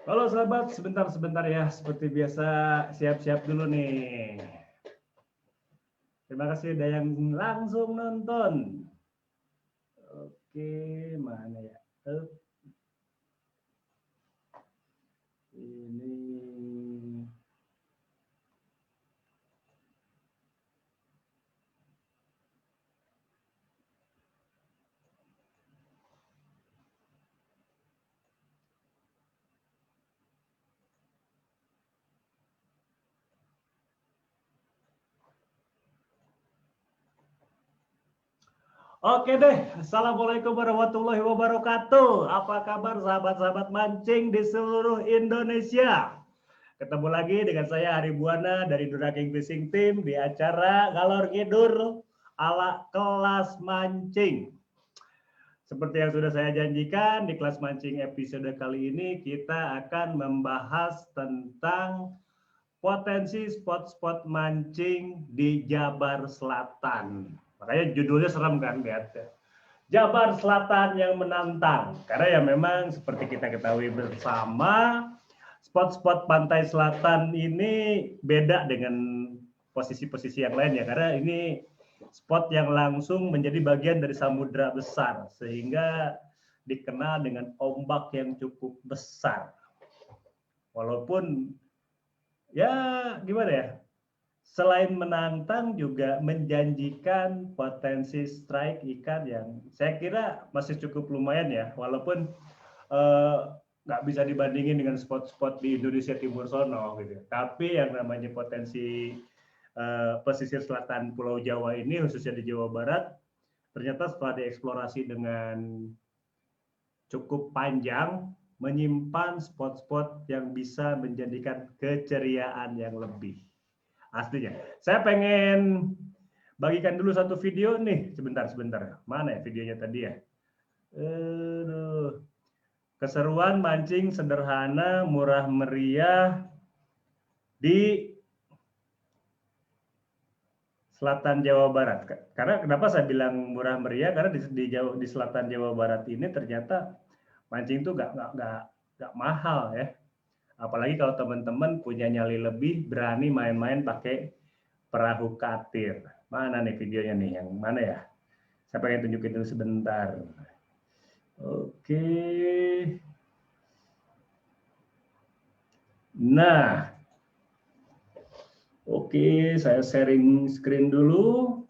Halo sahabat, sebentar ya. Seperti biasa, siap-siap dulu nih. Terima kasih udah yang langsung nonton. Oke, mana ya? Ini. Oke deh, Assalamualaikum warahmatullahi wabarakatuh. Apa kabar sahabat-sahabat mancing di seluruh Indonesia? Ketemu lagi dengan saya Hari Buana dari Dura King Fishing Team di acara Galor Ngidur ala kelas mancing. Seperti yang sudah saya janjikan, di kelas mancing episode kali ini kita akan membahas tentang potensi spot-spot mancing di Jabar Selatan. Makanya judulnya serem kan, lihat. Jabar Selatan yang menantang. Karena ya memang seperti kita ketahui bersama, spot-spot pantai selatan ini beda dengan posisi-posisi yang lain ya. Karena ini spot yang langsung menjadi bagian dari samudra besar. Sehingga dikenal dengan ombak yang cukup besar. Walaupun ya gimana ya, selain menantang juga menjanjikan potensi strike ikan yang saya kira masih cukup lumayan ya, walaupun nggak bisa dibandingin dengan spot-spot di Indonesia Timur sono gitu. Tapi yang namanya potensi pesisir selatan Pulau Jawa ini, khususnya di Jawa Barat, ternyata setelah dieksplorasi dengan cukup panjang, menyimpan spot-spot yang bisa menjadikan keceriaan yang lebih. Aslinya. Saya pengen bagikan dulu satu video nih. Sebentar. Mana ya videonya tadi ya? Keseruan mancing sederhana, murah meriah di selatan Jawa Barat. Karena kenapa saya bilang murah meriah? Karena di selatan Jawa Barat ini ternyata mancing itu nggak mahal ya. Apalagi kalau teman-teman punya nyali lebih, berani main-main pakai perahu katir. Mana nih videonya nih? Yang mana ya? Saya pengen tunjukin dulu sebentar. Oke. Nah. Oke, saya sharing screen dulu.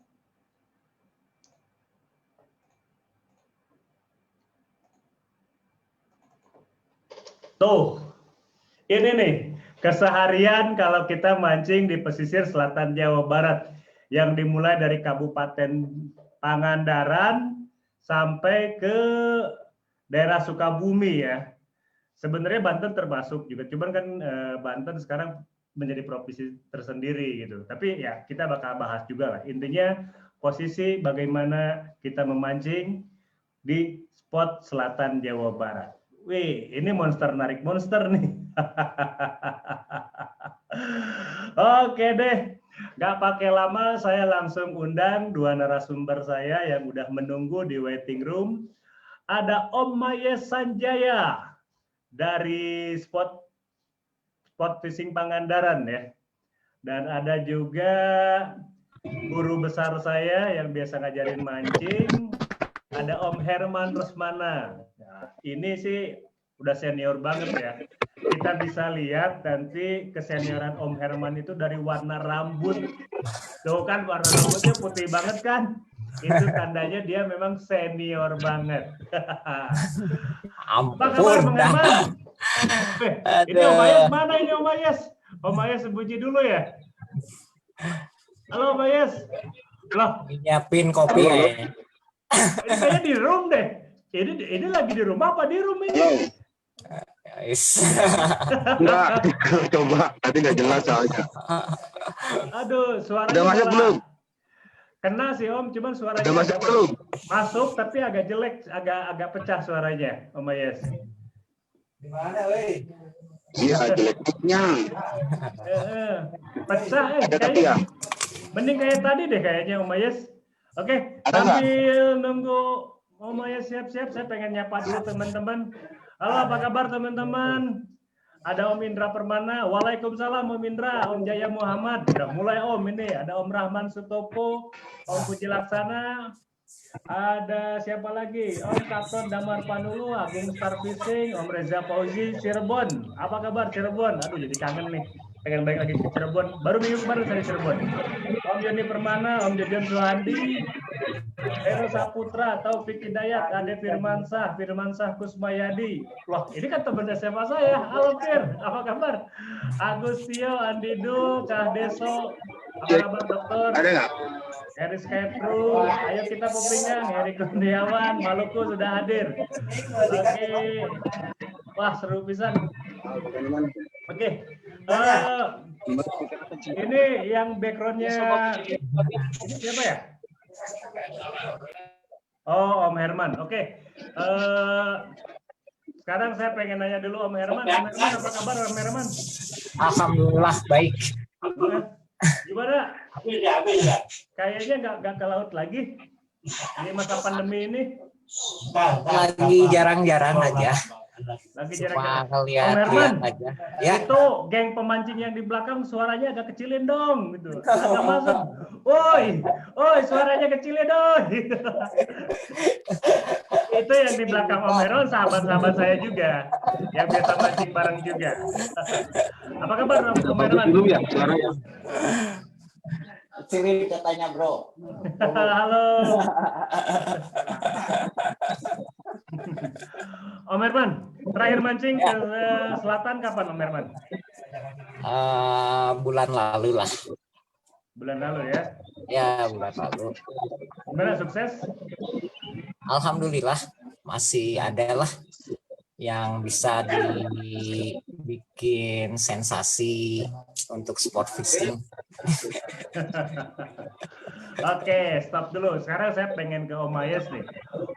Tuh. Ini nih, keseharian kalau kita mancing di pesisir selatan Jawa Barat yang dimulai dari Kabupaten Pangandaran sampai ke daerah Sukabumi ya. Sebenarnya Banten termasuk juga, cuman kan Banten sekarang menjadi provinsi tersendiri gitu. Tapi ya kita bakal bahas juga lah. Intinya posisi bagaimana kita memancing di spot selatan Jawa Barat. Wih, ini monster narik monster nih. Oke deh, nggak pakai lama, saya langsung undang dua narasumber saya yang udah menunggu di waiting room. Ada Om Mayes Sanjaya dari spot fishing Pangandaran ya. Dan ada juga guru besar saya yang biasa ngajarin mancing, ada Om Herman Rusmana. Nah, ini sih udah senior banget ya. Kita bisa lihat nanti kesenioran Om Herman itu dari warna rambut. Tuh kan warna rambutnya putih banget kan? Itu tandanya dia memang senior banget. Apa kabar Bang Herman? Ini Om Mayes mana ini Om Mayes? Om Mayes sembunyi dulu ya? Halo Om Mayes. Loh, nyiapin kopi ya. Ini kayaknya di room deh. Ini lagi di rumah apa di room ini? Enggak, coba tadi nggak jelas soalnya. Aduh, suaranya Udah masuk belum? Kena sih Om, cuman suaranya Udah masuk belum? Masuk tapi agak jelek, agak pecah suaranya, Om Mayes. Di mana, weh? Iya, jeleknya. Pecah kayaknya. Mending kayak tadi deh kayaknya Om Mayes. Oke, sambil nunggu Om Mayes siap-siap, saya pengen nyapa dulu teman-teman. Halo, apa kabar teman-teman? Ada Om Indra Permana. Waalaikumsalam Om Indra, Om Jaya Muhammad. Udah mulai Om ini. Ada Om Rahman Sutopo, Om Puji Laksana. Ada siapa lagi? Om Katon Damar Panulu, Agung Star Fishing, Om Reza Fauzi, Cirebon. Apa kabar Cirebon? Aduh jadi kangen nih. Pengen balik lagi ke Cirebon. Baru minggu kemarin saya di Cirebon. Om Yoni Permana, Om Jodian Suhandi, Hero Saputra, Taufik Hidayat, Ade Firmansah Kusmayadi. Loh, ini kan teman SMA saya. Halo Fir, apa kabar? Agustio, Andido, Cah Deso, apa kabar dokter? Ada nggak? Eris Kepru, ayo kita popingan. Heri Kurniawan, Maluku sudah hadir. Oke. Wah, seru pisan. Oke. Ini yang backgroundnya ini siapa ya? Oh, Om Herman. Oke. Sekarang saya pengen nanya dulu Om Herman. Om Herman, apa kabar Om Herman? Alhamdulillah baik. Gimana? Kayaknya nggak ke laut lagi di masa pandemi ini. Lagi jarang-jarang aja. Lagi Cuma jarang-jarang. Om ngeliat Herman, aja. Ya. itu geng pemancing yang di belakang suaranya agak kecilin dong, gitu. Agak masuk. Woi, suaranya kecilin dong. Itu yang di belakang Om Herman, sahabat-sahabat saya juga, yang biasa mancing bareng juga. Apa kabar Om Herman? Dulu ya suaranya. Ciri katanya bro. Halo. Om Herman, terakhir mancing ke selatan kapan Om Herman? Bulan lalu lah. Bulan lalu ya. Ya, bulan lalu. Gimana, sukses? Alhamdulillah masih ada lah yang bisa dibikin sensasi untuk sport fishing. Oke, stop dulu. Sekarang saya pengen ke Om Ayes nih.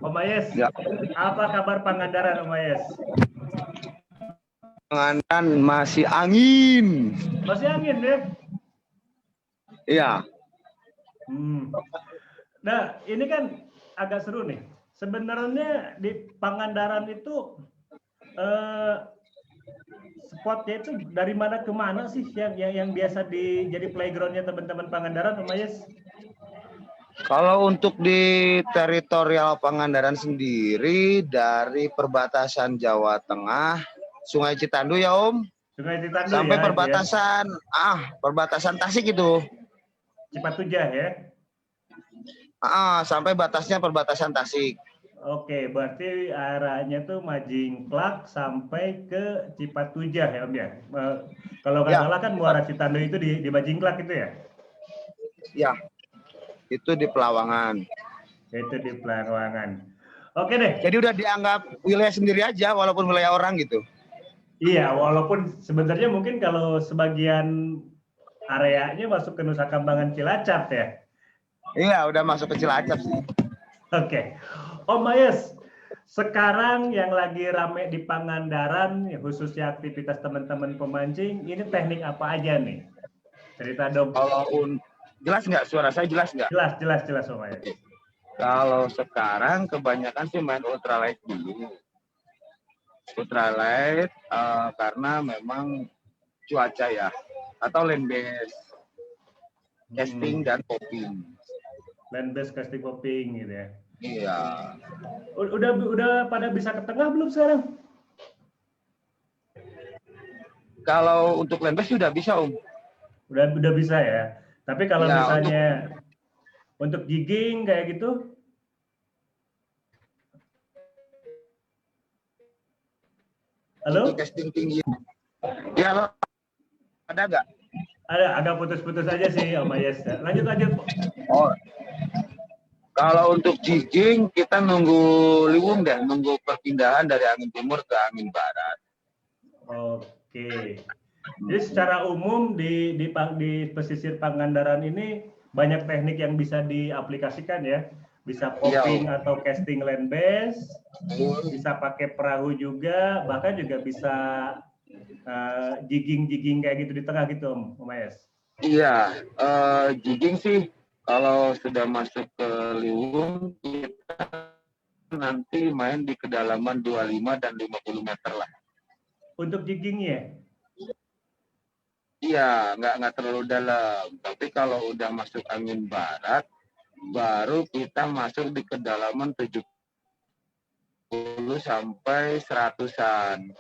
Om Ayes, Ya. apa kabar Pangandaran Om Ayes? Pangandaran masih angin. Masih angin ya? Iya. Nah, ini kan agak seru nih. Sebenarnya di Pangandaran itu spotnya itu dari mana ke mana sih yang biasa jadi playgroundnya teman-teman Pangandaran, Om Ayes? Kalau untuk di teritorial Pangandaran sendiri dari perbatasan Jawa Tengah, Sungai Citandu ya Om, Sungai Citandu sampai ya, perbatasan perbatasan Tasik itu. Cipatujah ya. Sampai batasnya perbatasan Tasik. Oke, berarti arahnya tuh Majingklak sampai ke Cipatujah ya Om ya. Kalau nggak salah kan Muara Citandu itu di Majingklak itu ya? Ya, itu di Pelawangan. Itu di Pelawangan. Oke deh. Jadi udah dianggap wilayah sendiri aja, walaupun wilayah orang gitu. Iya, walaupun sebenarnya mungkin kalau sebagian areanya masuk ke Nusa Kambangan Cilacap ya. Iya, udah masuk ke Cilacap sih. Oke. Om Ayes, sekarang yang lagi rame di Pangandaran, khususnya aktivitas teman-teman pemancing, ini teknik apa aja nih? Cerita dong. Kalau jelas nggak suara saya, jelas nggak? Jelas Om Ayes. Kalau sekarang kebanyakan sih main ultralight dulu. Ultralight karena memang cuaca ya, atau land based casting dan popping. Land based casting popping gitu ya. Iya. Udah pada bisa ke tengah belum sekarang? Kalau untuk land based sudah bisa Om. Udah bisa ya. Tapi kalau Ya, misalnya untuk jigging kayak gitu? Halo? Untuk casting tinggi. Ya, lo ada nggak? Ada, agak putus-putus aja sih Om Ayes. Lanjut. Oh. Kalau untuk jigging kita nunggu liwung deh, nunggu perpindahan dari angin timur ke angin barat. Oke. Jadi secara umum di pesisir Pangandaran ini banyak teknik yang bisa diaplikasikan ya. Bisa popping atau casting land base, bisa pakai perahu juga, bahkan juga bisa jigging kayak gitu di tengah gitu Om Ayes. Iya, jigging sih kalau sudah masuk ke liwung kita nanti main di kedalaman 25 dan 50 meter lah. untuk jiggingnya. Iya, nggak terlalu dalam. Tapi kalau udah masuk angin barat, baru kita masuk di kedalaman 70 sampai 100-an.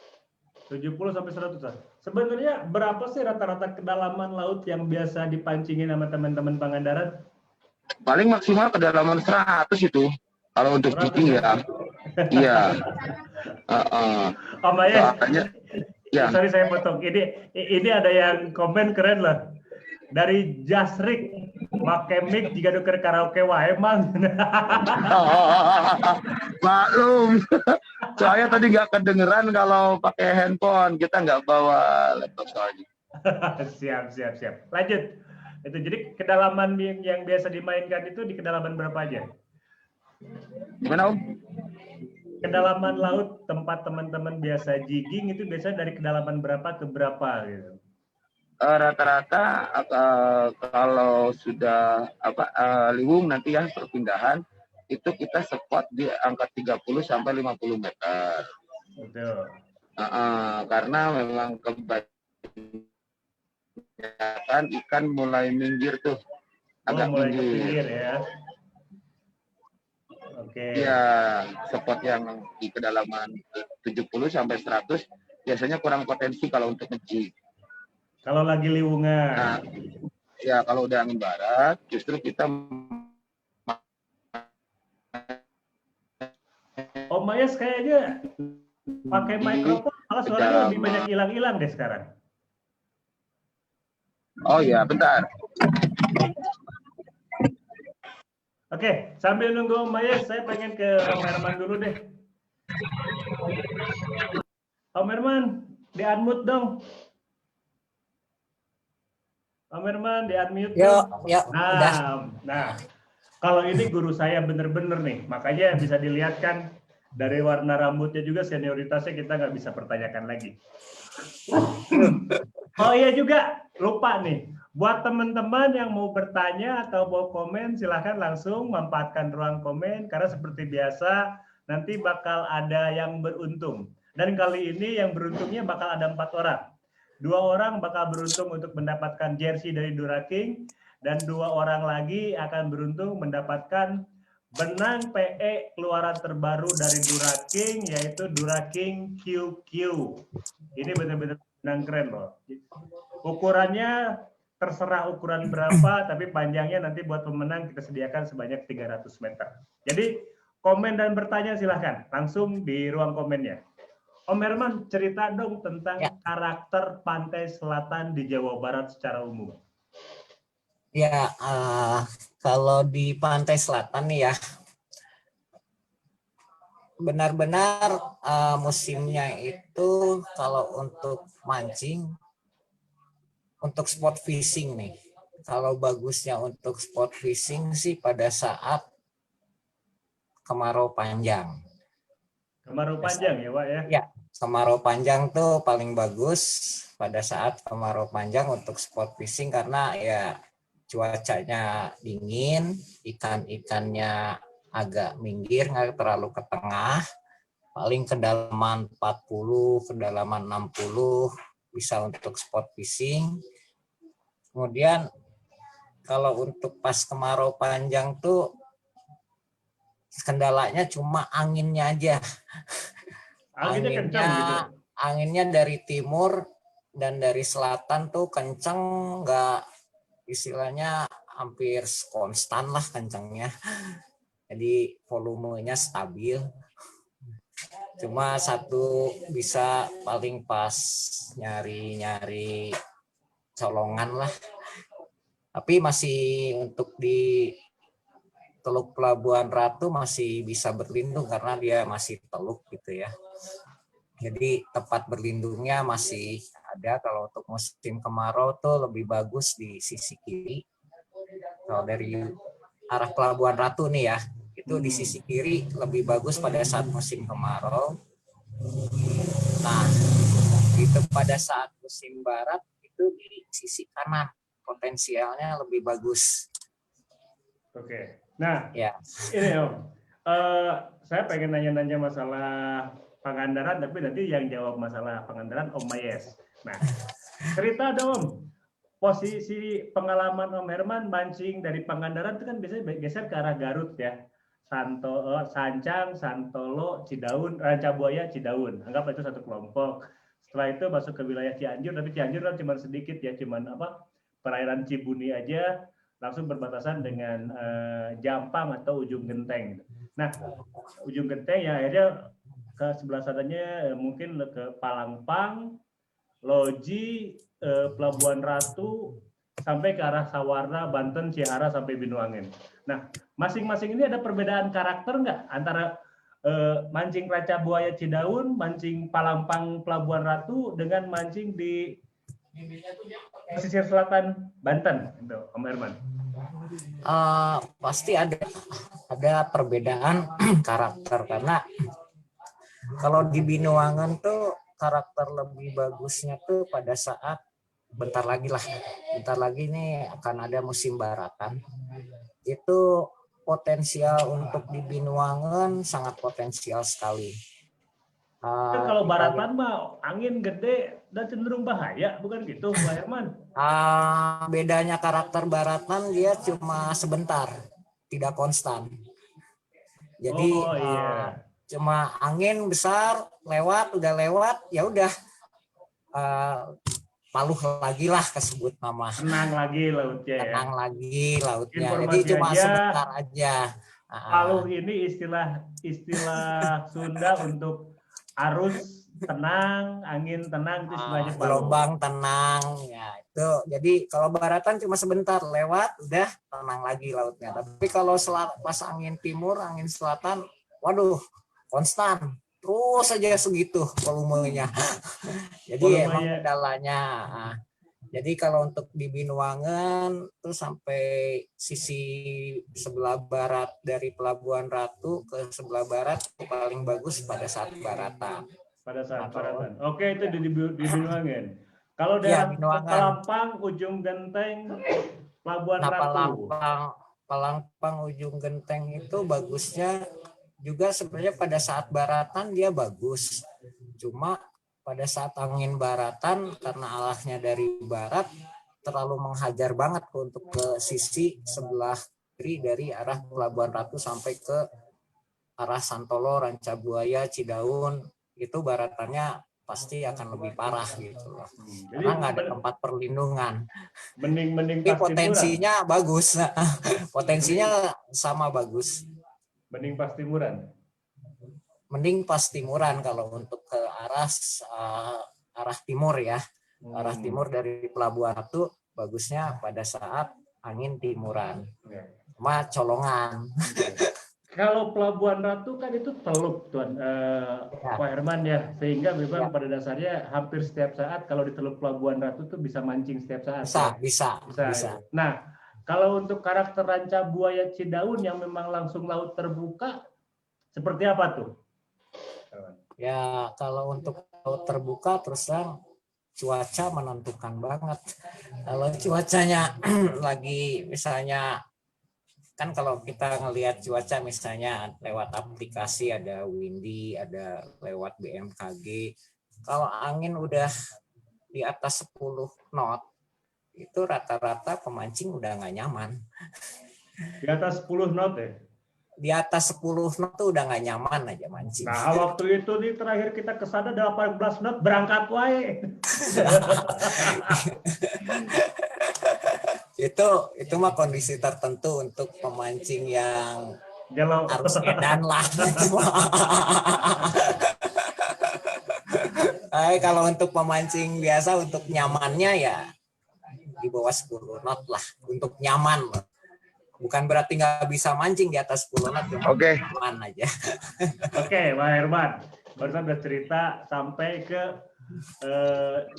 70 sampai 100-an. Sebenarnya berapa sih rata-rata kedalaman laut yang biasa dipancingin sama teman-teman Pangandaran? Paling maksimal kedalaman 100 itu. Kalau untuk 100 jigging ya. Iya. Om Ayes, Soalnya, ya. sorry saya potong. Ini ada yang komen keren lah. Dari Jasrik, make mic jika nuker karaoke wae emang. Maklum. Soalnya tadi nggak kedengeran kalau pakai handphone. Kita nggak bawa laptop soalnya. Siap. Lanjut. Itu jadi kedalaman yang biasa dimainkan itu di kedalaman berapa aja? Gimana, Om? Kedalaman laut tempat teman-teman biasa jigging itu biasanya dari kedalaman berapa ke berapa gitu? Rata-rata kalau sudah liwung nanti ya perpindahan itu kita spot di angka 30 sampai 50 meter. Betul. Karena memang kebanyakan ikan mulai minggir tuh, agak mulai ke minggir. pinggir ya. Oke. Iya, spot yang di kedalaman 70 sampai 100 biasanya kurang potensi kalau untuk nge-jig. Kalau lagi liwungan. Nah, ya kalau udah angin barat, justru kita Om Mayas kayaknya pakai mikrofon, malah suaranya lebih banyak hilang-hilang deh sekarang. Oh ya, bentar. Oke, sambil nunggu Om Mayas, saya pengen ke Om Herman dulu deh. Om Herman, di-unmute dong. Om Herman, di-unmute dong. Nah, kalau ini guru saya bener-bener nih, makanya bisa dilihat kan dari warna rambutnya juga senioritasnya kita nggak bisa pertanyakan lagi. Oh iya juga, lupa nih. Buat teman-teman yang mau bertanya atau mau komen, silahkan langsung manfaatkan ruang komen, karena seperti biasa, nanti bakal ada yang beruntung. Dan kali ini yang beruntungnya bakal ada 4 orang. 2 orang bakal beruntung untuk mendapatkan jersey dari DuraKing, dan 2 orang lagi akan beruntung mendapatkan benang PE keluaran terbaru dari DuraKing, yaitu DuraKing QQ. Ini benar-benar benang keren loh. Ukurannya terserah ukuran berapa, tapi panjangnya nanti buat pemenang kita sediakan sebanyak 300 meter. Jadi komen dan bertanya silahkan, langsung di ruang komennya. Om Herman, cerita dong tentang karakter pantai selatan di Jawa Barat secara umum. Ya, kalau di pantai selatan nih ya, benar-benar musimnya itu kalau untuk mancing, untuk sport fishing nih. Kalau bagusnya untuk sport fishing sih pada saat kemarau panjang. Kemarau panjang ya, Pak ya? Ya, kemarau panjang tuh paling bagus pada saat kemarau panjang untuk sport fishing karena ya cuacanya dingin, ikan-ikannya agak minggir, nggak terlalu ke tengah, paling kedalaman 40, kedalaman 60 bisa untuk sport fishing. Kemudian kalau untuk pas kemarau panjang tuh kendalanya cuma anginnya aja. Anginnya dari timur dan dari selatan tuh kenceng, nggak istilahnya hampir konstan lah kencengnya. Jadi volumenya stabil. Cuma satu bisa paling pas nyari-nyari colongan lah. Tapi masih untuk di Teluk Pelabuhan Ratu masih bisa berlindung karena dia masih teluk gitu ya. Jadi tempat berlindungnya masih ada. Kalau untuk musim kemarau tuh lebih bagus di sisi kiri. Kalau dari arah Pelabuhan Ratu nih ya, itu di sisi kiri lebih bagus pada saat musim kemarau. Nah, itu pada saat musim barat itu di sisi kanan potensialnya lebih bagus. Oke. Nah, ya. ini Om, saya pengen nanya-nanya masalah Pangandaran, tapi nanti yang jawab masalah Pangandaran Om Mayes. Nah, cerita dong posisi pengalaman Om Herman mancing dari Pangandaran itu kan biasanya geser ke arah Garut ya. Sancang, Santolo, Cidaun, Rancabuaya, Cidaun. Anggap itu satu kelompok. Setelah itu masuk ke wilayah Cianjur, tapi Cianjur kan cuma sedikit ya, cuman perairan Cibuni aja, langsung berbatasan dengan Jampang atau Ujung Genteng. Nah, Ujung Genteng ya akhirnya ke sebelah sananya mungkin ke Palangpang, Loji, Pelabuhan Ratu, sampai ke arah Sawarna, Banten, Cihara, sampai Binuangen. Nah, masing-masing ini ada perbedaan karakter nggak antara mancing Rancabuaya Cidaun, mancing Palangpang, Pelabuhan Ratu, dengan mancing di pesisir selatan Banten, itu, Om Herman? Pasti ada perbedaan karakter, karena kalau di Binuangen tuh karakter lebih bagusnya tuh pada saat bentar lagi nih akan ada musim baratan. Itu potensial untuk di Binuangen sangat potensial sekali. Kalau baratan mah angin gede dan cenderung bahaya, bukan gitu, Pak Herman? Bedanya karakter baratan, dia cuma sebentar, tidak konstan. Jadi iya. Cuma angin besar udah lewat, ya udah paluh lagi lah kesebut nama. Tenang lagi lautnya ya. Tenang lagi lautnya. Informasi jadi cuma aja, sebentar aja. Paluh ini istilah Sunda untuk arus tenang, angin tenang, itu istilahnya paluh. Gelombang tenang, ya itu. Jadi kalau baratan cuma sebentar lewat, udah tenang lagi lautnya. Tapi kalau pas angin timur, angin selatan, waduh, konstan. Terus saja segitu volumenya. Jadi emang kendalanya. Jadi kalau untuk di Binuangen tuh sampai sisi sebelah barat dari Pelabuhan Ratu ke sebelah barat paling bagus pada saat baratan. Pada saat baratan. Oke, itu di Binuangen. Kalau daerah Palangpang, Ujung Genteng, Pelabuhan Ratu. Palangpang, Ujung Genteng itu bagusnya juga sebenarnya pada saat baratan dia bagus. Cuma pada saat angin baratan karena arahnya dari barat terlalu menghajar banget untuk ke sisi sebelah kiri dari arah Pelabuhan Ratu sampai ke arah Santolo, Rancabuaya, Cidaun, itu baratannya pasti akan lebih parah gitu loh. Karena nggak ada tempat perlindungan. Mending tapi potensinya bagus. Potensinya sama bagus. Mending pas timuran. Mending pas timuran kalau untuk ke arah timur ya. Arah timur dari Pelabuhan Ratu bagusnya pada saat angin timuran. Cuma colongan. Kalau Pelabuhan Ratu kan itu teluk, Tuan Pak Herman ya, sehingga memang pada dasarnya hampir setiap saat kalau di teluk Pelabuhan Ratu tuh bisa mancing setiap saat. Bisa. Nah, kalau untuk karakter Rancabuaya Cidaun yang memang langsung laut terbuka, seperti apa tuh? Ya, kalau untuk laut terbuka terus terang cuaca menentukan banget. Kalau cuacanya lagi misalnya, kan kalau kita ngelihat cuaca misalnya lewat aplikasi ada Windy, ada lewat BMKG, kalau angin udah di atas 10 knot, itu rata-rata pemancing udah nggak nyaman. Di atas 10 knot ya? Di atas 10 knot tuh udah nggak nyaman aja mancing. Nah, waktu itu nih terakhir kita ke sana 18 knot berangkat wae. itu mah kondisi tertentu untuk pemancing yang harus edan lah. Kalau untuk pemancing biasa untuk nyamannya ya di bawah 10 knot lah untuk nyaman. Bukan berarti nggak bisa mancing di atas 10 knot, cuma nyaman aja. Oke, Pak Herman, barusan udah cerita sampai ke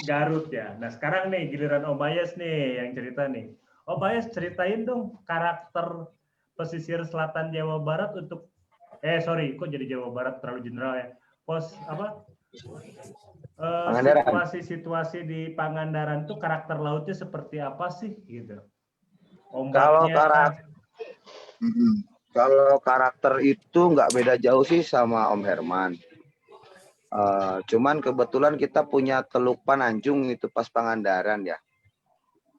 Garut ya. Nah sekarang nih giliran Om Mayes nih yang cerita nih. Om Mayes ceritain dong karakter pesisir selatan Jawa Barat untuk kok jadi Jawa Barat terlalu general ya. Situasi di Pangandaran tuh karakter lautnya seperti apa sih gitu? Kalau karakter itu nggak beda jauh sih sama Om Herman. Cuman kebetulan kita punya Teluk Pananjung itu pas Pangandaran ya.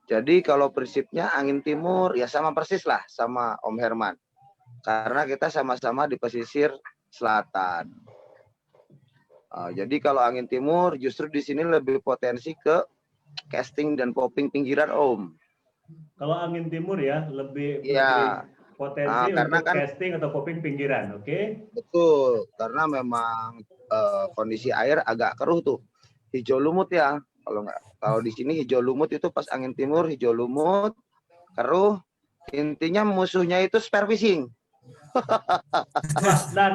Jadi kalau prinsipnya angin timur ya sama persis lah sama Om Herman. Karena kita sama-sama di pesisir selatan. Jadi kalau angin timur justru di sini lebih potensi ke casting dan popping pinggiran Om. Kalau angin timur ya lebih Iya. potensi Karena untuk kan casting atau popping pinggiran, oke? betul, karena memang kondisi air agak keruh tuh, hijau lumut ya. Kalau di sini hijau lumut itu pas angin timur hijau lumut, keruh. Intinya musuhnya itu spear fishing. Nah,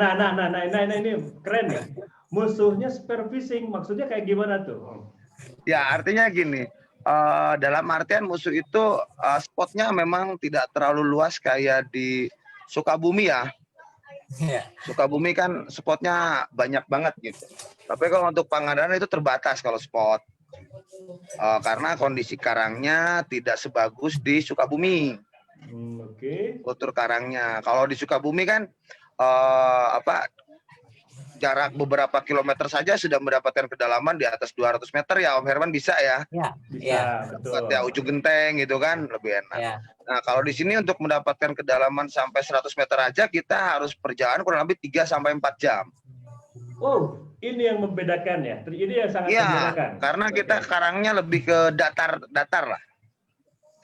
ini keren nih. Musuhnya spear fishing, maksudnya kayak gimana tuh? Ya artinya gini, dalam artian musuh itu spotnya memang tidak terlalu luas kayak di Sukabumi ya. Iya. Sukabumi kan spotnya banyak banget gitu. Tapi kalau untuk Pangandaran itu terbatas kalau spot. Karena kondisi karangnya tidak sebagus di Sukabumi. Oke. Kultur karangnya. Kalau di Sukabumi kan jarak beberapa kilometer saja sudah mendapatkan kedalaman di atas 200 meter ya Om Herman bisa ya. Iya. Bisa, betul. Ya ujung genteng gitu kan lebih enak. Iya. Nah, kalau di sini untuk mendapatkan kedalaman sampai 100 meter aja kita harus perjalanan kurang lebih 3 sampai 4 jam. Oh, ini yang membedakan ya. Ini yang sangat membedakan. Karena kita karangnya lebih ke datar lah.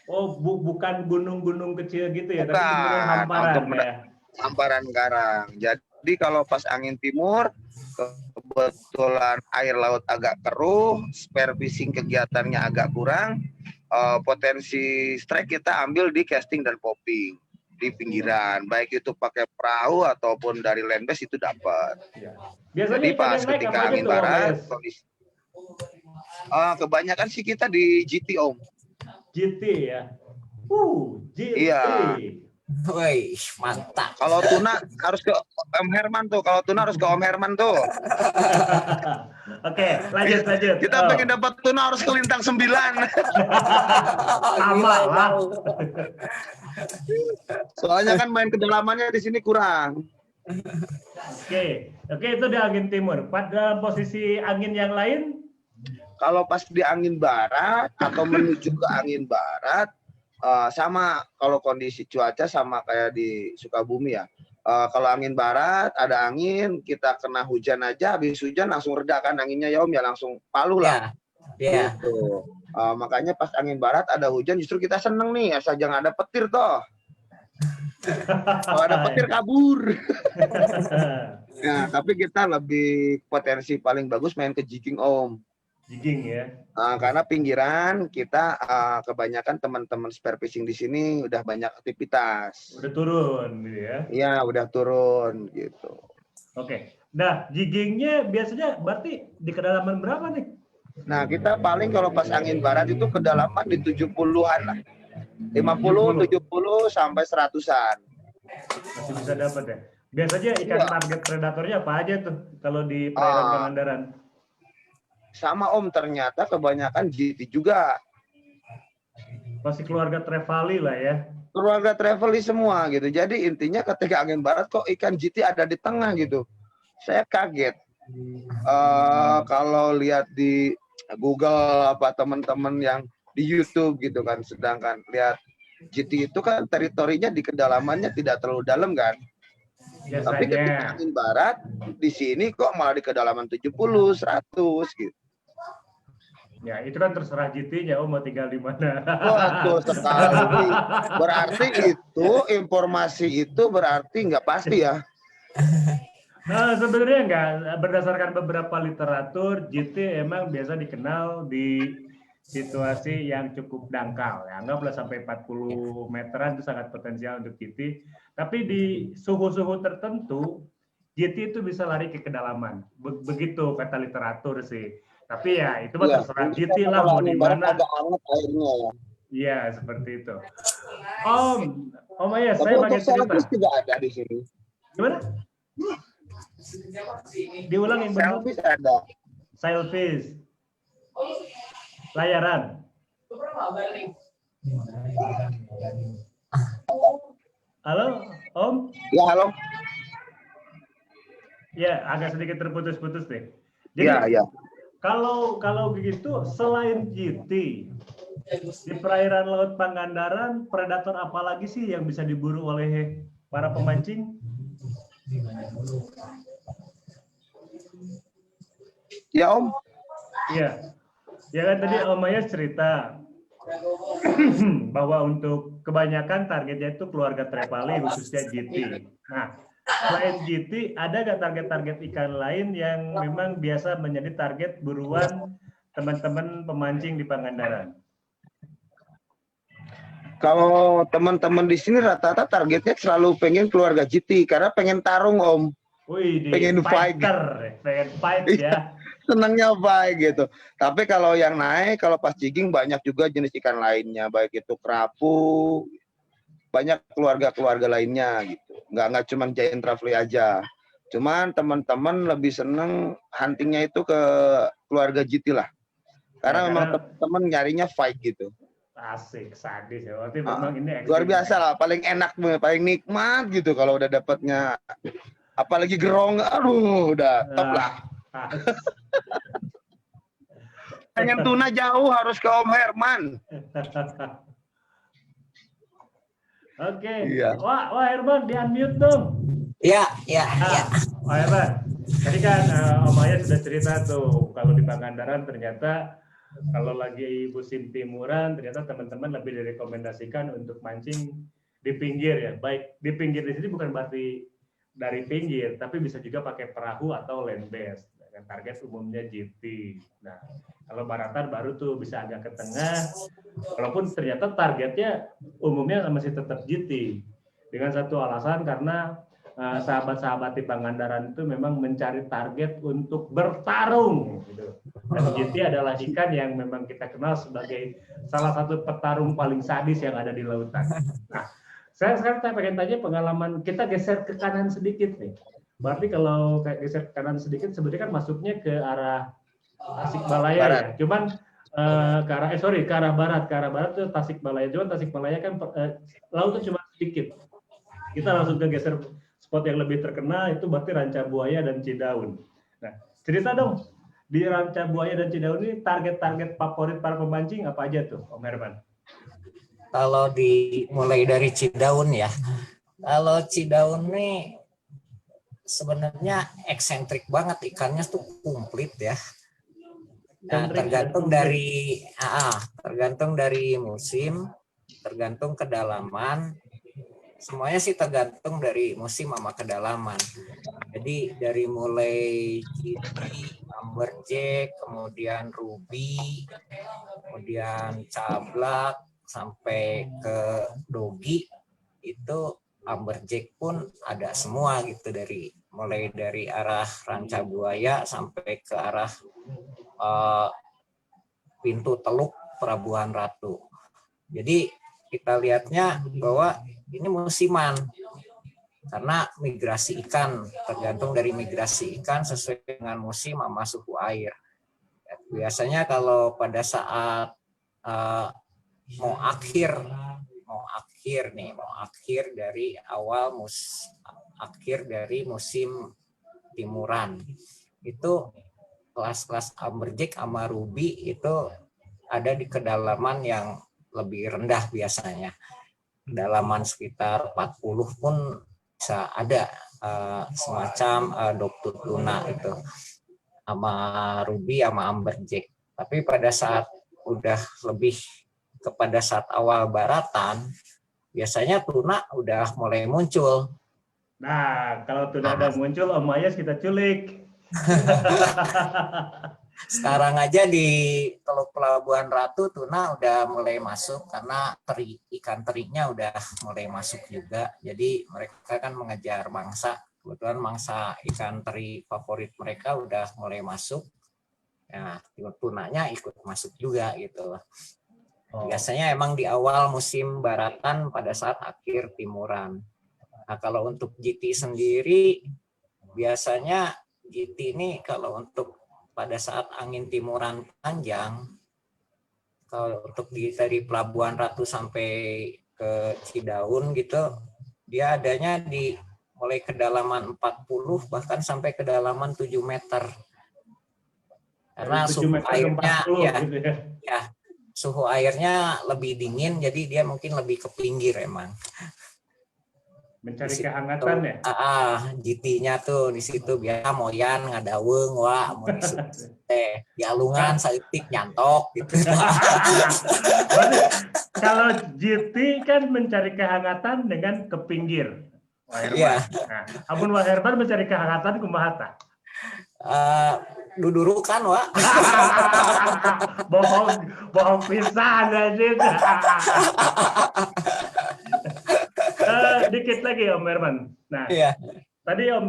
Oh, bukan gunung-gunung kecil gitu ya, Bukan, tapi benar hamparan ya. Hamparan karang. Jadi kalau pas angin timur kebetulan air laut agak keruh, spear fishing kegiatannya agak kurang, potensi strike kita ambil di casting dan popping di pinggiran, baik itu pakai perahu ataupun dari land base itu dapat. Ya. Biasanya Jadi pas ketika angin barat, kondisi kebanyakan sih kita di GT Om. GT ya. GT. Iya. Wih, mantap. Kalau tuna harus ke Om Herman tuh. Kalau tuna harus ke Om Herman tuh. Oke, lanjut. Kita pengen dapat tuna harus ke Lintang 9. Sama lah. Soalnya kan main kedalamannya di sini kurang. Oke, itu di angin timur. Pada posisi angin yang lain? Kalau pas di angin barat atau menuju ke angin barat, sama kalau kondisi cuaca sama kayak di Sukabumi ya. Kalau angin barat ada angin, kita kena hujan aja, habis hujan langsung reda kan anginnya ya Om ya, langsung palu lah. Iya. Gitu. Makanya pas angin barat ada hujan justru kita seneng nih, asal jangan ada petir toh. Kalau ada petir kabur. Nah, tapi kita lebih potensi paling bagus main ke jigging Om. Jigging ya. Karena pinggiran kita kebanyakan teman-teman spear fishing di sini udah banyak aktivitas. Udah turun gitu ya. Iya, udah turun gitu. Oke. Nah, jiggingnya biasanya berarti di kedalaman berapa nih? Nah, kita paling kalau pas angin barat itu kedalaman di 70-an lah. 50, 70 sampai 100-an. Masih bisa dapat ya. Biasanya ikan target predatornya apa aja tuh kalau di perairan Pangandaran? Sama Om, ternyata kebanyakan GT juga. Pasti keluarga Trevally lah ya. Keluarga Trevally semua gitu. Jadi intinya ketika angin barat kok ikan GT ada di tengah gitu. Saya kaget. Kalau lihat di Google apa teman-teman yang di YouTube gitu kan, sedangkan lihat GT itu kan teritorinya di kedalamannya tidak terlalu dalam kan. Biasanya. Tapi ketika angin barat di sini kok malah di kedalaman 70, 100 gitu. Ya, itu kan terserah GT-nya, mau tinggal di mana. Betul sekali. Berarti itu informasi itu berarti nggak pasti ya. Nah, sebenarnya enggak. Berdasarkan beberapa literatur, GT emang biasa dikenal di situasi yang cukup dangkal. Ya, anggaplah sampai 40 meteran itu sangat potensial untuk GT. Tapi di suhu-suhu tertentu, GT itu bisa lari ke kedalaman. Begitu kata literatur sih. Tapi ya itu mah terserah GT lah mau di mana. Agak hangat airnya ya. Iya, seperti itu. Om Ayas, saya pakai cerita. Juga ada di sini. Gimana? Diulang yang benar. Sailfish ada. Sailfish. Layaran. Halo, Om? Ya, halo. Ya, agak sedikit terputus-putus deh. Jadi Iya. kalau begitu selain GT di perairan Laut Pangandaran, predator apa lagi sih yang bisa diburu oleh para pemancing? Ya Om. Iya, ya kan tadi Om Ayas cerita bahwa untuk kebanyakan targetnya itu keluarga trevally khususnya GT. Nah, selain GT, ada nggak target-target ikan lain yang memang biasa menjadi target buruan teman-teman pemancing di Pangandaran? Kalau teman-teman di sini rata-rata targetnya selalu pengen keluarga GT karena pengen tarung Om. Wih, Pengen fight. pengen fight ya. Senangnya fight gitu. Tapi kalau yang naik, kalau pas jigging banyak juga jenis ikan lainnya, baik itu kerapu, banyak keluarga-keluarga lainnya gitu. Nggak cuma giant trevally aja. Cuman teman-teman lebih seneng huntingnya itu ke keluarga GT lah. Karena memang teman-teman nyarinya fight gitu. Asik, sadis ya. Berarti memang ini Luar biasa lah, paling enak, paling nikmat gitu kalau udah dapatnya. Apalagi gerong, aduh udah top lah. Pengen tuna jauh harus ke Om Herman. Oke. Iya. Wah Herman, di-unmute dong. Ya. Wah Herman, tadi kan Om Ayas sudah cerita tuh, kalau di Pangandaran ternyata kalau lagi musim timuran, ternyata teman-teman lebih direkomendasikan untuk mancing di pinggir ya. Baik, di pinggir di sini bukan berarti dari pinggir, tapi bisa juga pakai perahu atau land based. Dengan target umumnya GT. Nah, kalau baratan baru tuh bisa agak ke tengah, walaupun ternyata targetnya umumnya masih tetap GT. Dengan satu alasan karena sahabat-sahabat di Pangandaran itu memang mencari target untuk bertarung. Gitu. Dan GT adalah ikan yang memang kita kenal sebagai salah satu petarung paling sadis yang ada di lautan. Nah, sekarang saya pengen tanya pengalaman, kita geser ke kanan sedikit nih. Berarti kalau kayak geser ke kanan sedikit, sebenarnya kan masuknya ke arah Tasikmalaya ya. Cuman ke arah barat. Ke arah barat itu Tasikmalaya. Cuman Tasikmalaya kan lautnya cuma sedikit. Kita langsung ke geser spot yang lebih terkenal, itu berarti Ranca Buaya dan Cidaun. Nah, cerita dong, di Ranca Buaya dan Cidaun ini target-target favorit para pemancing apa aja tuh, Om Herman? Kalau mulai dari Cidaun ya. Kalau Cidaun nih sebenarnya eksentrik banget, ikannya tuh komplit ya. Nah, tergantung dari musim, tergantung kedalaman. Semuanya sih tergantung dari musim sama kedalaman. Jadi dari mulai GT, amberjack, kemudian ruby, kemudian cablak, sampai ke dogi, itu amberjack pun ada semua gitu, mulai dari arah Ranca Buaya sampai ke arah pintu Teluk Pelabuhan Ratu. Jadi kita lihatnya bahwa ini musiman karena migrasi ikan, tergantung dari migrasi ikan sesuai dengan musim sama suhu air. Biasanya kalau pada saat mau akhir dari musim timuran, itu kelas-kelas amberjack sama ruby itu ada di kedalaman yang lebih rendah biasanya. Kedalaman sekitar 40 pun bisa ada semacam dokter tuna itu sama ruby sama amberjack. Tapi pada saat udah lebih kepada saat awal baratan, biasanya tuna udah mulai muncul. Nah, kalau tuna udah muncul, Om Ayas kita culik. Sekarang aja di Teluk Pelabuhan Ratu tuna udah mulai masuk karena ikan terinya udah mulai masuk juga. Jadi mereka kan mengejar mangsa. Kebetulan mangsa ikan teri favorit mereka udah mulai masuk. Nah, tunanya ikut masuk juga gitu. Biasanya emang di awal musim baratan pada saat akhir timuran. Nah, kalau untuk GT sendiri, biasanya GT ini kalau untuk pada saat angin timuran panjang, kalau untuk dari Pelabuhan Ratu sampai ke Cidaun gitu, dia adanya mulai kedalaman 40 bahkan sampai kedalaman 7 meter. Karena Dari 7 suhu meter ke airnya 40 ya, gitu ya. ya suhu airnya lebih dingin, jadi dia mungkin lebih ke pinggir emang. Mencari Di situ kehangatan ya. GT-nya tuh di situ biasa moyan ngadaweng wah mau teh di alungan Kan- saeutik nyantok gitu. Berarti kalau GT kan mencari kehangatan dengan ke pinggir. Wah Iya, Herman. Nah, amun Wah Herman mencari kehangatan kumaha tah? dudurukan wah. bohong, bohong pisan anjing. Dikit lagi Om Herman. Nah, Iya. tadi Om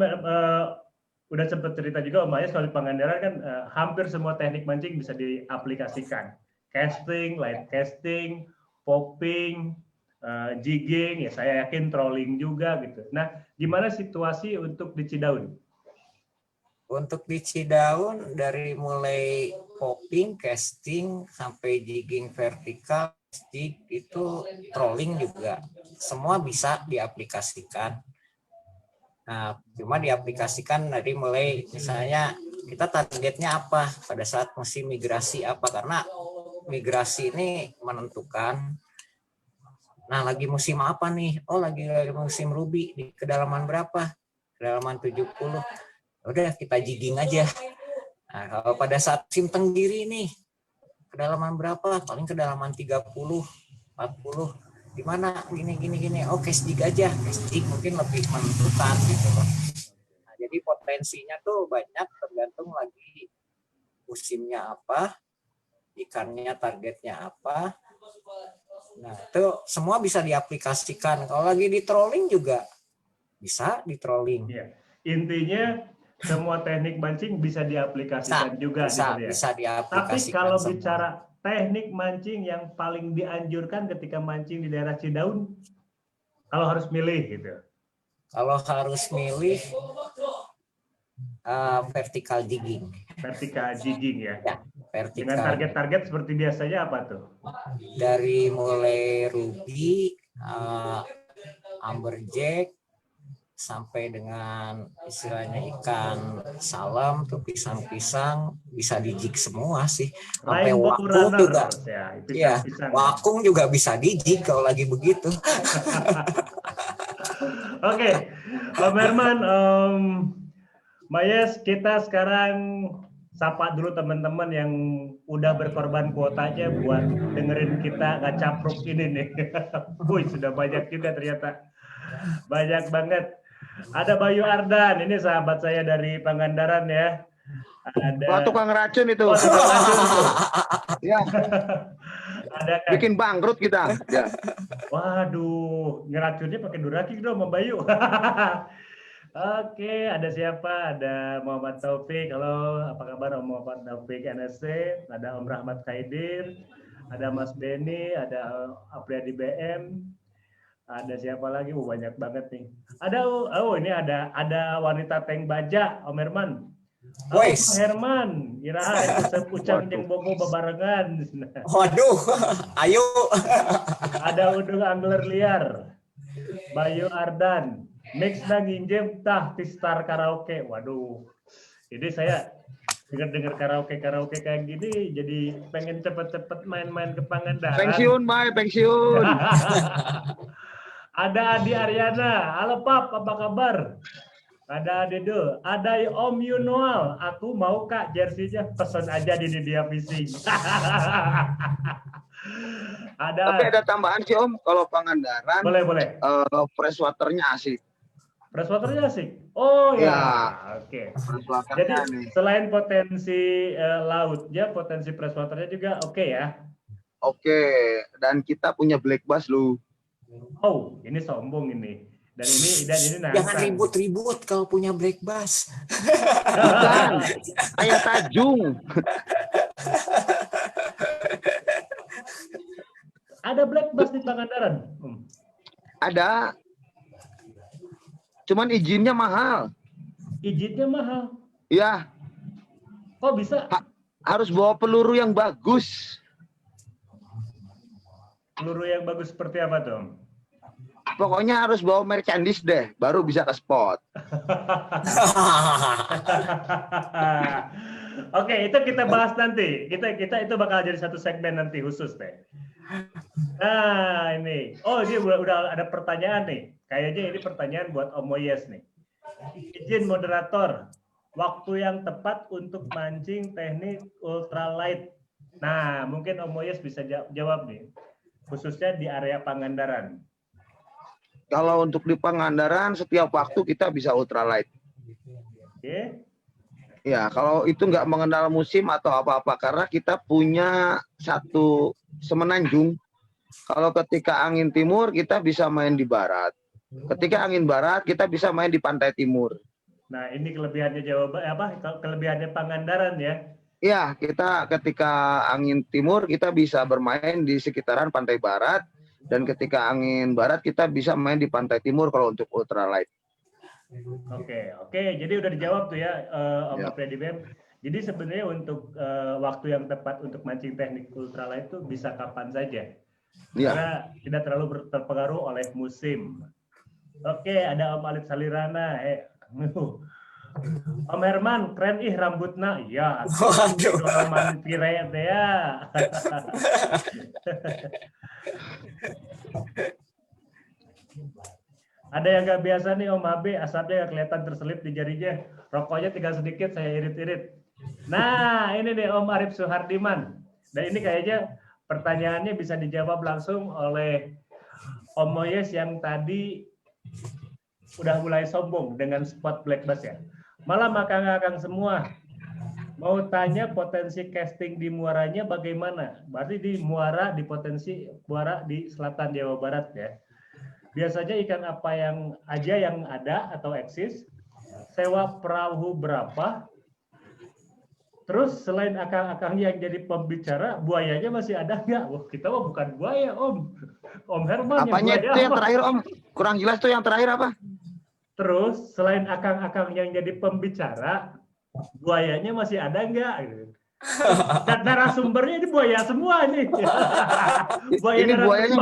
udah sempat cerita juga Om Ayas soal di Pangandaran kan hampir semua teknik mancing bisa diaplikasikan. Casting, light casting, popping, jigging, ya saya yakin trolling juga gitu. Nah, gimana situasi untuk di Cidaun? Untuk di Cidaun dari mulai popping, casting sampai jigging vertikal, jig itu trolling juga semua bisa diaplikasikan. Nah, cuma diaplikasikan dari mulai misalnya kita targetnya apa pada saat musim migrasi apa, karena migrasi ini menentukan. Nah, lagi musim apa nih? Oh, lagi musim ruby di kedalaman berapa? Kedalaman 70. Udah kita jigging aja. Nah, kalau pada saat musim tenggiri nih, kedalaman berapa? Paling kedalaman 30, 40. Di mana gini. Oh, cast jig aja. Cast jig mungkin lebih menentukan gitu loh. Nah, jadi potensinya tuh banyak tergantung lagi musimnya apa, ikannya targetnya apa. Nah, itu semua bisa diaplikasikan. Kalau lagi di trolling juga bisa di trolling. Ya, intinya semua teknik mancing bisa diaplikasikan juga gitu ya. Bisa Tapi diaplikasikan kalau semua. bicara teknik mancing yang paling dianjurkan ketika mancing di daerah Cidaun, kalau harus milih gitu. Kalau harus milih vertical jigging. Vertical jigging ya. Ya, vertical. Dengan target-target seperti biasanya apa tuh? Dari mulai ruby, amberjack, sampai dengan istilahnya ikan salam tuh pisang-pisang bisa dijig semua sih. Sampai Rainbow wakung runner, juga. ya, Iya, pisang-pisang. wakung juga bisa dijig kalau lagi begitu. Oke, Om Herman, Mayes, kita sekarang sapa dulu teman-teman yang udah berkorban kuotanya buat dengerin kita ngacapruk ini nih. Wih, sudah banyak juga ternyata. Banyak banget. Ada Bayu Ardan, ini sahabat saya dari Pangandaran ya. Wah, Ada tukang racun itu. Oh, tukang racun tuh. Ya, Ada kan. bikin bangkrut kita. Ya. Waduh, ngeracunnya pakai Duraki dong, Mbak Bayu. Oke, ada siapa? Ada Muhammad Taufik. Halo, apa kabar Om Muhammad Taufik NSC? Ada Om Rahmat Khaidir, ada Mas Beni, ada Apriyadi BM. Ada siapa lagi? Banyak banget nih. Ada ini ada wanita tank baja, Om Herman. Om Herman, iraha ucap jeung bogo bebarengan. Waduh, ayo. Ada Udung Angler Liar, Bayu Ardan, Mix na nginjem tah di Star Karaoke. Waduh, ini saya dengar karaoke kayak gini, jadi pengen cepet-cepet main-main ke Pangandaran. Pensiun, Mai, pensiun. Ada Adi Aryana, halo Pap, apa kabar? Ada Dedo, ada Om Yunoal, aku mau Kak jersey-nya, pesan aja di Dia Fishing. Tapi ada tambahan sih Om, kalau Pangandaran, boleh. Freshwater-nya asik. Freshwater-nya asik? Oh ya, oke. Jadi selain potensi lautnya, potensi freshwater-nya juga oke ya? Oke, dan kita punya black bass lu. Oh, ini sombong ini. Dan ini nantang. Jangan ribut-ribut kalau punya black bass. Bukan, kayak Tajung. Ada black bass di Pangandaran? Ada. Cuman izinnya mahal. Izinnya mahal? Ya. Kok bisa? Harus bawa peluru yang bagus. Peluru yang bagus seperti apa tuh? Pokoknya harus bawa merchandise deh, baru bisa ke spot. Oke, itu kita bahas nanti. Kita itu bakal jadi satu segmen nanti khusus deh. Nah, ini. Oh, ini udah ada pertanyaan nih. Kayaknya ini pertanyaan buat Om Moyes nih. Izin moderator, waktu yang tepat untuk mancing teknik ultralight. Nah, mungkin Om Moyes bisa jawab nih. Khususnya di area Pangandaran. Kalau untuk di Pangandaran setiap waktu kita bisa ultralight. Oke. Ya, kalau itu nggak mengenal musim atau apa-apa, karena kita punya satu semenanjung. Kalau ketika angin timur, kita bisa main di barat. Ketika angin barat, kita bisa main di pantai timur. Nah, ini kelebihannya kelebihannya Pangandaran ya. Iya, kita ketika angin timur, kita bisa bermain di sekitaran pantai barat. Dan ketika angin barat, kita bisa main di pantai timur kalau untuk ultralight. Oke. Jadi udah dijawab tuh ya, Om Ya. Freddy Bem. Jadi sebenarnya untuk waktu yang tepat untuk mancing teknik ultralight itu bisa kapan saja. Iya. Karena tidak terlalu terpengaruh oleh musim. Oke, ada Om Alit Salirana. Om Herman, keren ih rambutnya. Iya, Waduh. Roman Piret ya. Ada yang nggak biasa nih Om Habe, asapnya nggak kelihatan terselip di jarinya. Rokoknya tinggal sedikit, saya irit-irit. Nah, ini nih Om Arif Suhardiman. Dan ini kayaknya pertanyaannya bisa dijawab langsung oleh Om Moyes yang tadi udah mulai sombong dengan spot black bass ya. Malam akang-akang semua. Mau tanya potensi casting di muaranya bagaimana? Berarti di muara, di potensi muara di selatan Jawa Barat ya. Biasanya ikan apa yang ada atau eksis? Sewa perahu berapa? Terus selain akang-akang yang jadi pembicara, buayanya masih ada nggak? Wah, kita mah bukan buaya, Om. Om Herman Apanya yang buaya itu yang apa? terakhir, Om? Kurang jelas tuh yang terakhir apa? Terus selain akang-akang yang jadi pembicara, buayanya masih ada nggak? Dan narasumbernya ini buaya semua nih. Ini buayanya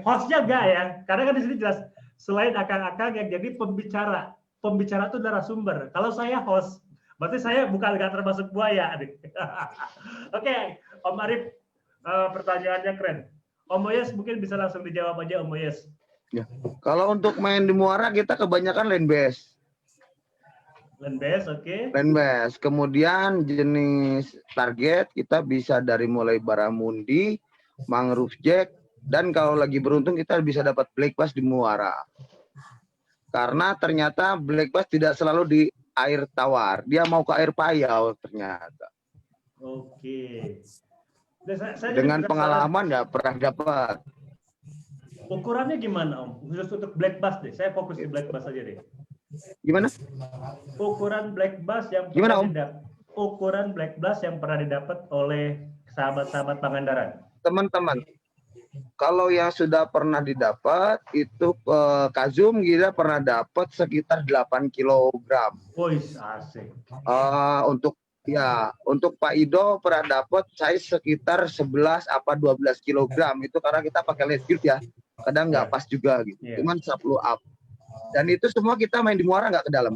Hostnya enggak ya? Karena kan di sini jelas selain akang-akang yang jadi pembicara. Pembicara itu narasumber. Kalau saya host, berarti saya bukan nggak termasuk buaya. Oke, Om Arif, pertanyaannya keren. Om Moyes mungkin bisa langsung dijawab aja Om Moyes. Ya. Kalau untuk main di muara kita kebanyakan land base. Land base, oke. Land base. Kemudian jenis target kita bisa dari mulai baramundi, mangrove jack, dan kalau lagi beruntung kita bisa dapat black bass di muara. Karena ternyata black bass tidak selalu di air tawar, dia mau ke air payau ternyata. Oke. Dengan pengalaman nggak pernah dapat. Ukurannya gimana Om? Khusus untuk black bass deh. Saya fokus di black bass aja deh. Gimana? Ukuran black bass yang Gimana, Om? Ukuran black bass yang pernah didapat oleh sahabat-sahabat Pangandaran. Teman-teman, kalau yang sudah pernah didapat itu Kazum kita pernah dapat sekitar 8 kg. Wih, asik. Untuk Pak Ido pernah dapat size sekitar 11 apa 12 kg. Itu karena kita pakai lead field ya. Kadang nggak pas juga gitu. Cuman 10 up. Dan itu semua kita main di muara nggak ke dalam.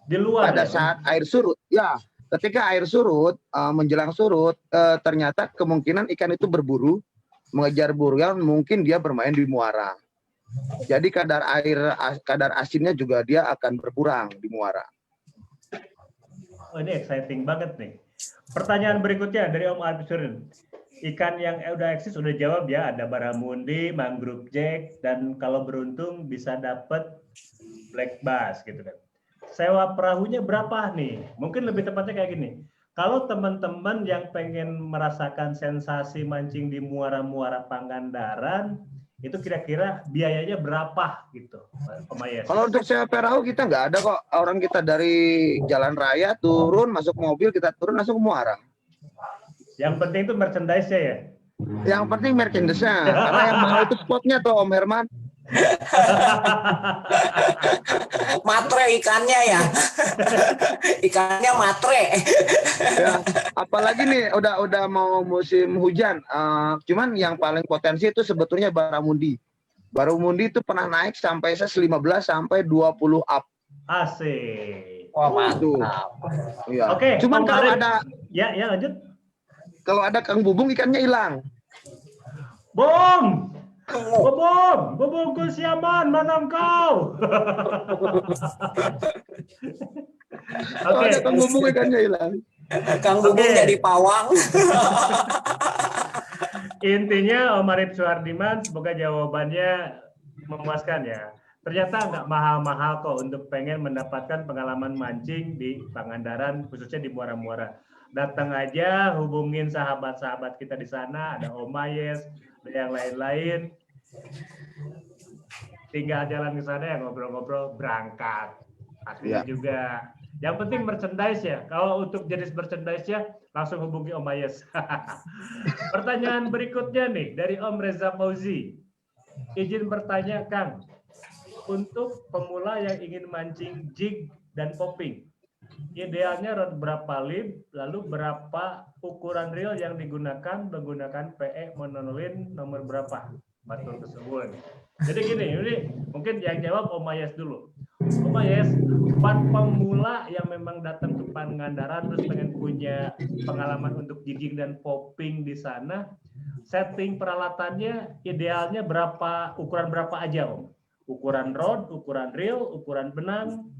Di luar. Pada saat air surut, ya. Ketika air surut, menjelang surut, ternyata kemungkinan ikan itu berburu, mengejar buruan, mungkin dia bermain di muara. Jadi kadar asinnya juga dia akan berkurang di muara. Oh, ini exciting banget nih. Pertanyaan berikutnya dari Om Arifin. Ikan yang udah eksis udah jawab ya, ada baramundi, mangrove jack, dan kalau beruntung bisa dapat black bass gitu kan. Sewa perahunya berapa nih? Mungkin lebih tepatnya kayak gini. Kalau teman-teman yang pengen merasakan sensasi mancing di muara-muara Pangandaran, itu kira-kira biayanya berapa gitu, Om Ayes? Kalau untuk sewa perahu kita nggak ada kok. Orang kita dari jalan raya turun, masuk mobil, kita turun langsung ke muara. Yang penting itu merchandise-nya ya? Yang penting merchandise-nya. Karena yang mahal itu spotnya tuh Om Herman. Matre ikannya ya. Ikannya matre. Ya, apalagi nih udah mau musim hujan. Cuman yang paling potensi itu sebetulnya baramundi. Baramundi itu pernah naik sampai 15 sampai 20 up. Asik. Wah, Itu. mantap. Iya. Oke, Cuman Om kalau Arif. ada Ya lanjut. Kang Bubung ikannya hilang. Bung, Bubung Kusiaman, mana engkau? Kalau Oke, ada Kang Bubung ikannya hilang. Kang Bubung Oke. jadi pawang. Intinya Om Arif Suhardiman, semoga jawabannya memuaskan ya. Ternyata nggak mahal-mahal kok untuk pengen mendapatkan pengalaman mancing di Pangandaran, khususnya di Muara-Muara. Datang aja, hubungin sahabat-sahabat kita di sana, ada Om Mayes, ada yang lain-lain. Tinggal jalan ke sana ya ngobrol-ngobrol, berangkat. Aslinya Ya. juga. Yang penting merchandise ya. Kalau untuk jenis merchandise ya, langsung hubungi Om Mayes. Pertanyaan berikutnya nih dari Om Reza Fauzi. Izin bertanya Kang, untuk pemula yang ingin mancing jig dan popping, idealnya rod berapa lib, lalu berapa ukuran reel yang digunakan menggunakan PE monolin nomor berapa? Batur tersebut. Jadi gini, ini mungkin yang jawab Om Mayes dulu. Om Mayes, buat pemula yang memang datang ke Pangandaran terus pengen punya pengalaman untuk jigging dan popping di sana, setting peralatannya idealnya ukuran berapa aja Om? Ukuran rod, ukuran reel, ukuran benang,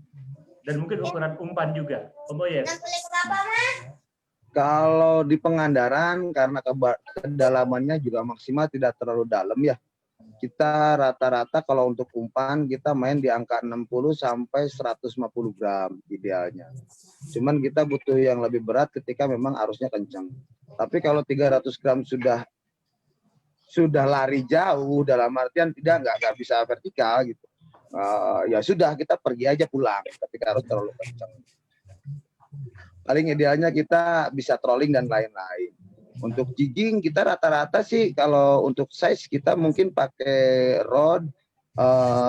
dan mungkin ukuran umpan juga. Om Mayes. Kalau di Pangandaran karena kedalamannya juga maksimal tidak terlalu dalam ya. Kita rata-rata kalau untuk umpan kita main di angka 60 sampai 150 gram idealnya. Cuman kita butuh yang lebih berat ketika memang arusnya kencang. Tapi kalau 300 gram sudah lari jauh, dalam artian nggak bisa vertikal gitu. Ya sudah, kita pergi aja pulang ketika arus terlalu kencang. Paling idealnya kita bisa trolling dan lain-lain. Untuk jigging kita rata-rata sih kalau untuk size kita mungkin pakai rod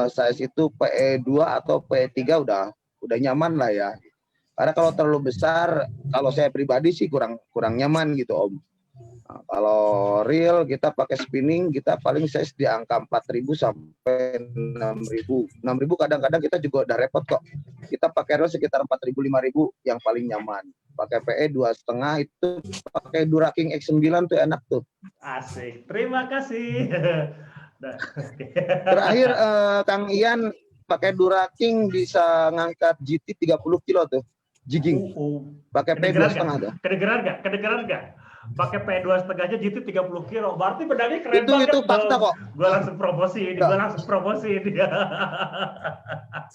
size itu PE2 atau PE3 udah nyaman lah ya. Karena kalau terlalu besar, kalau saya pribadi sih kurang nyaman gitu Om. Nah, kalau reel kita pakai spinning kita paling size di angka 4.000 sampai 6.000. 6.000 kadang-kadang kita juga udah repot kok. Kita pakai reel sekitar 4.000 5.000 yang paling nyaman. Pakai PE 2,5 itu pakai Duraking X9 tuh enak tuh. Asik. Terima kasih. Terakhir Kang Ian pakai Duraking bisa ngangkat GT 30 kilo tuh. Jigging. Pakai PE 2,5 tuh. Kedengeran nggak? Pakai P2,5 aja gitu 30 kilo. Berarti pedangnya keren banget. Itu fakta kok. Gue langsung promosi ini.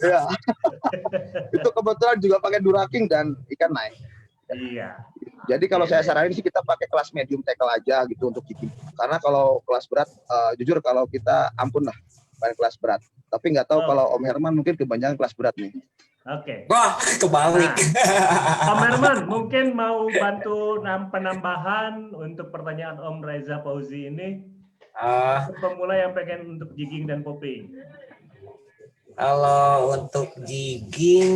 Ya. Itu kebetulan juga pakai Duraking dan ikan naik. Iya. Jadi kalau saya saranin sih kita pakai kelas medium tackle aja gitu untuk jigging. Karena kalau kelas berat, jujur kalau kita ampun lah main kelas berat. Tapi nggak tahu kalau Om Herman mungkin kebanyakan kelas berat nih. Oke. Wah, kebalik. Nah, Om Herman mungkin mau bantu penambahan untuk pertanyaan Om Reza Fauzi ini. Untuk pemula yang pengen untuk jigging dan popping. Kalau untuk jigging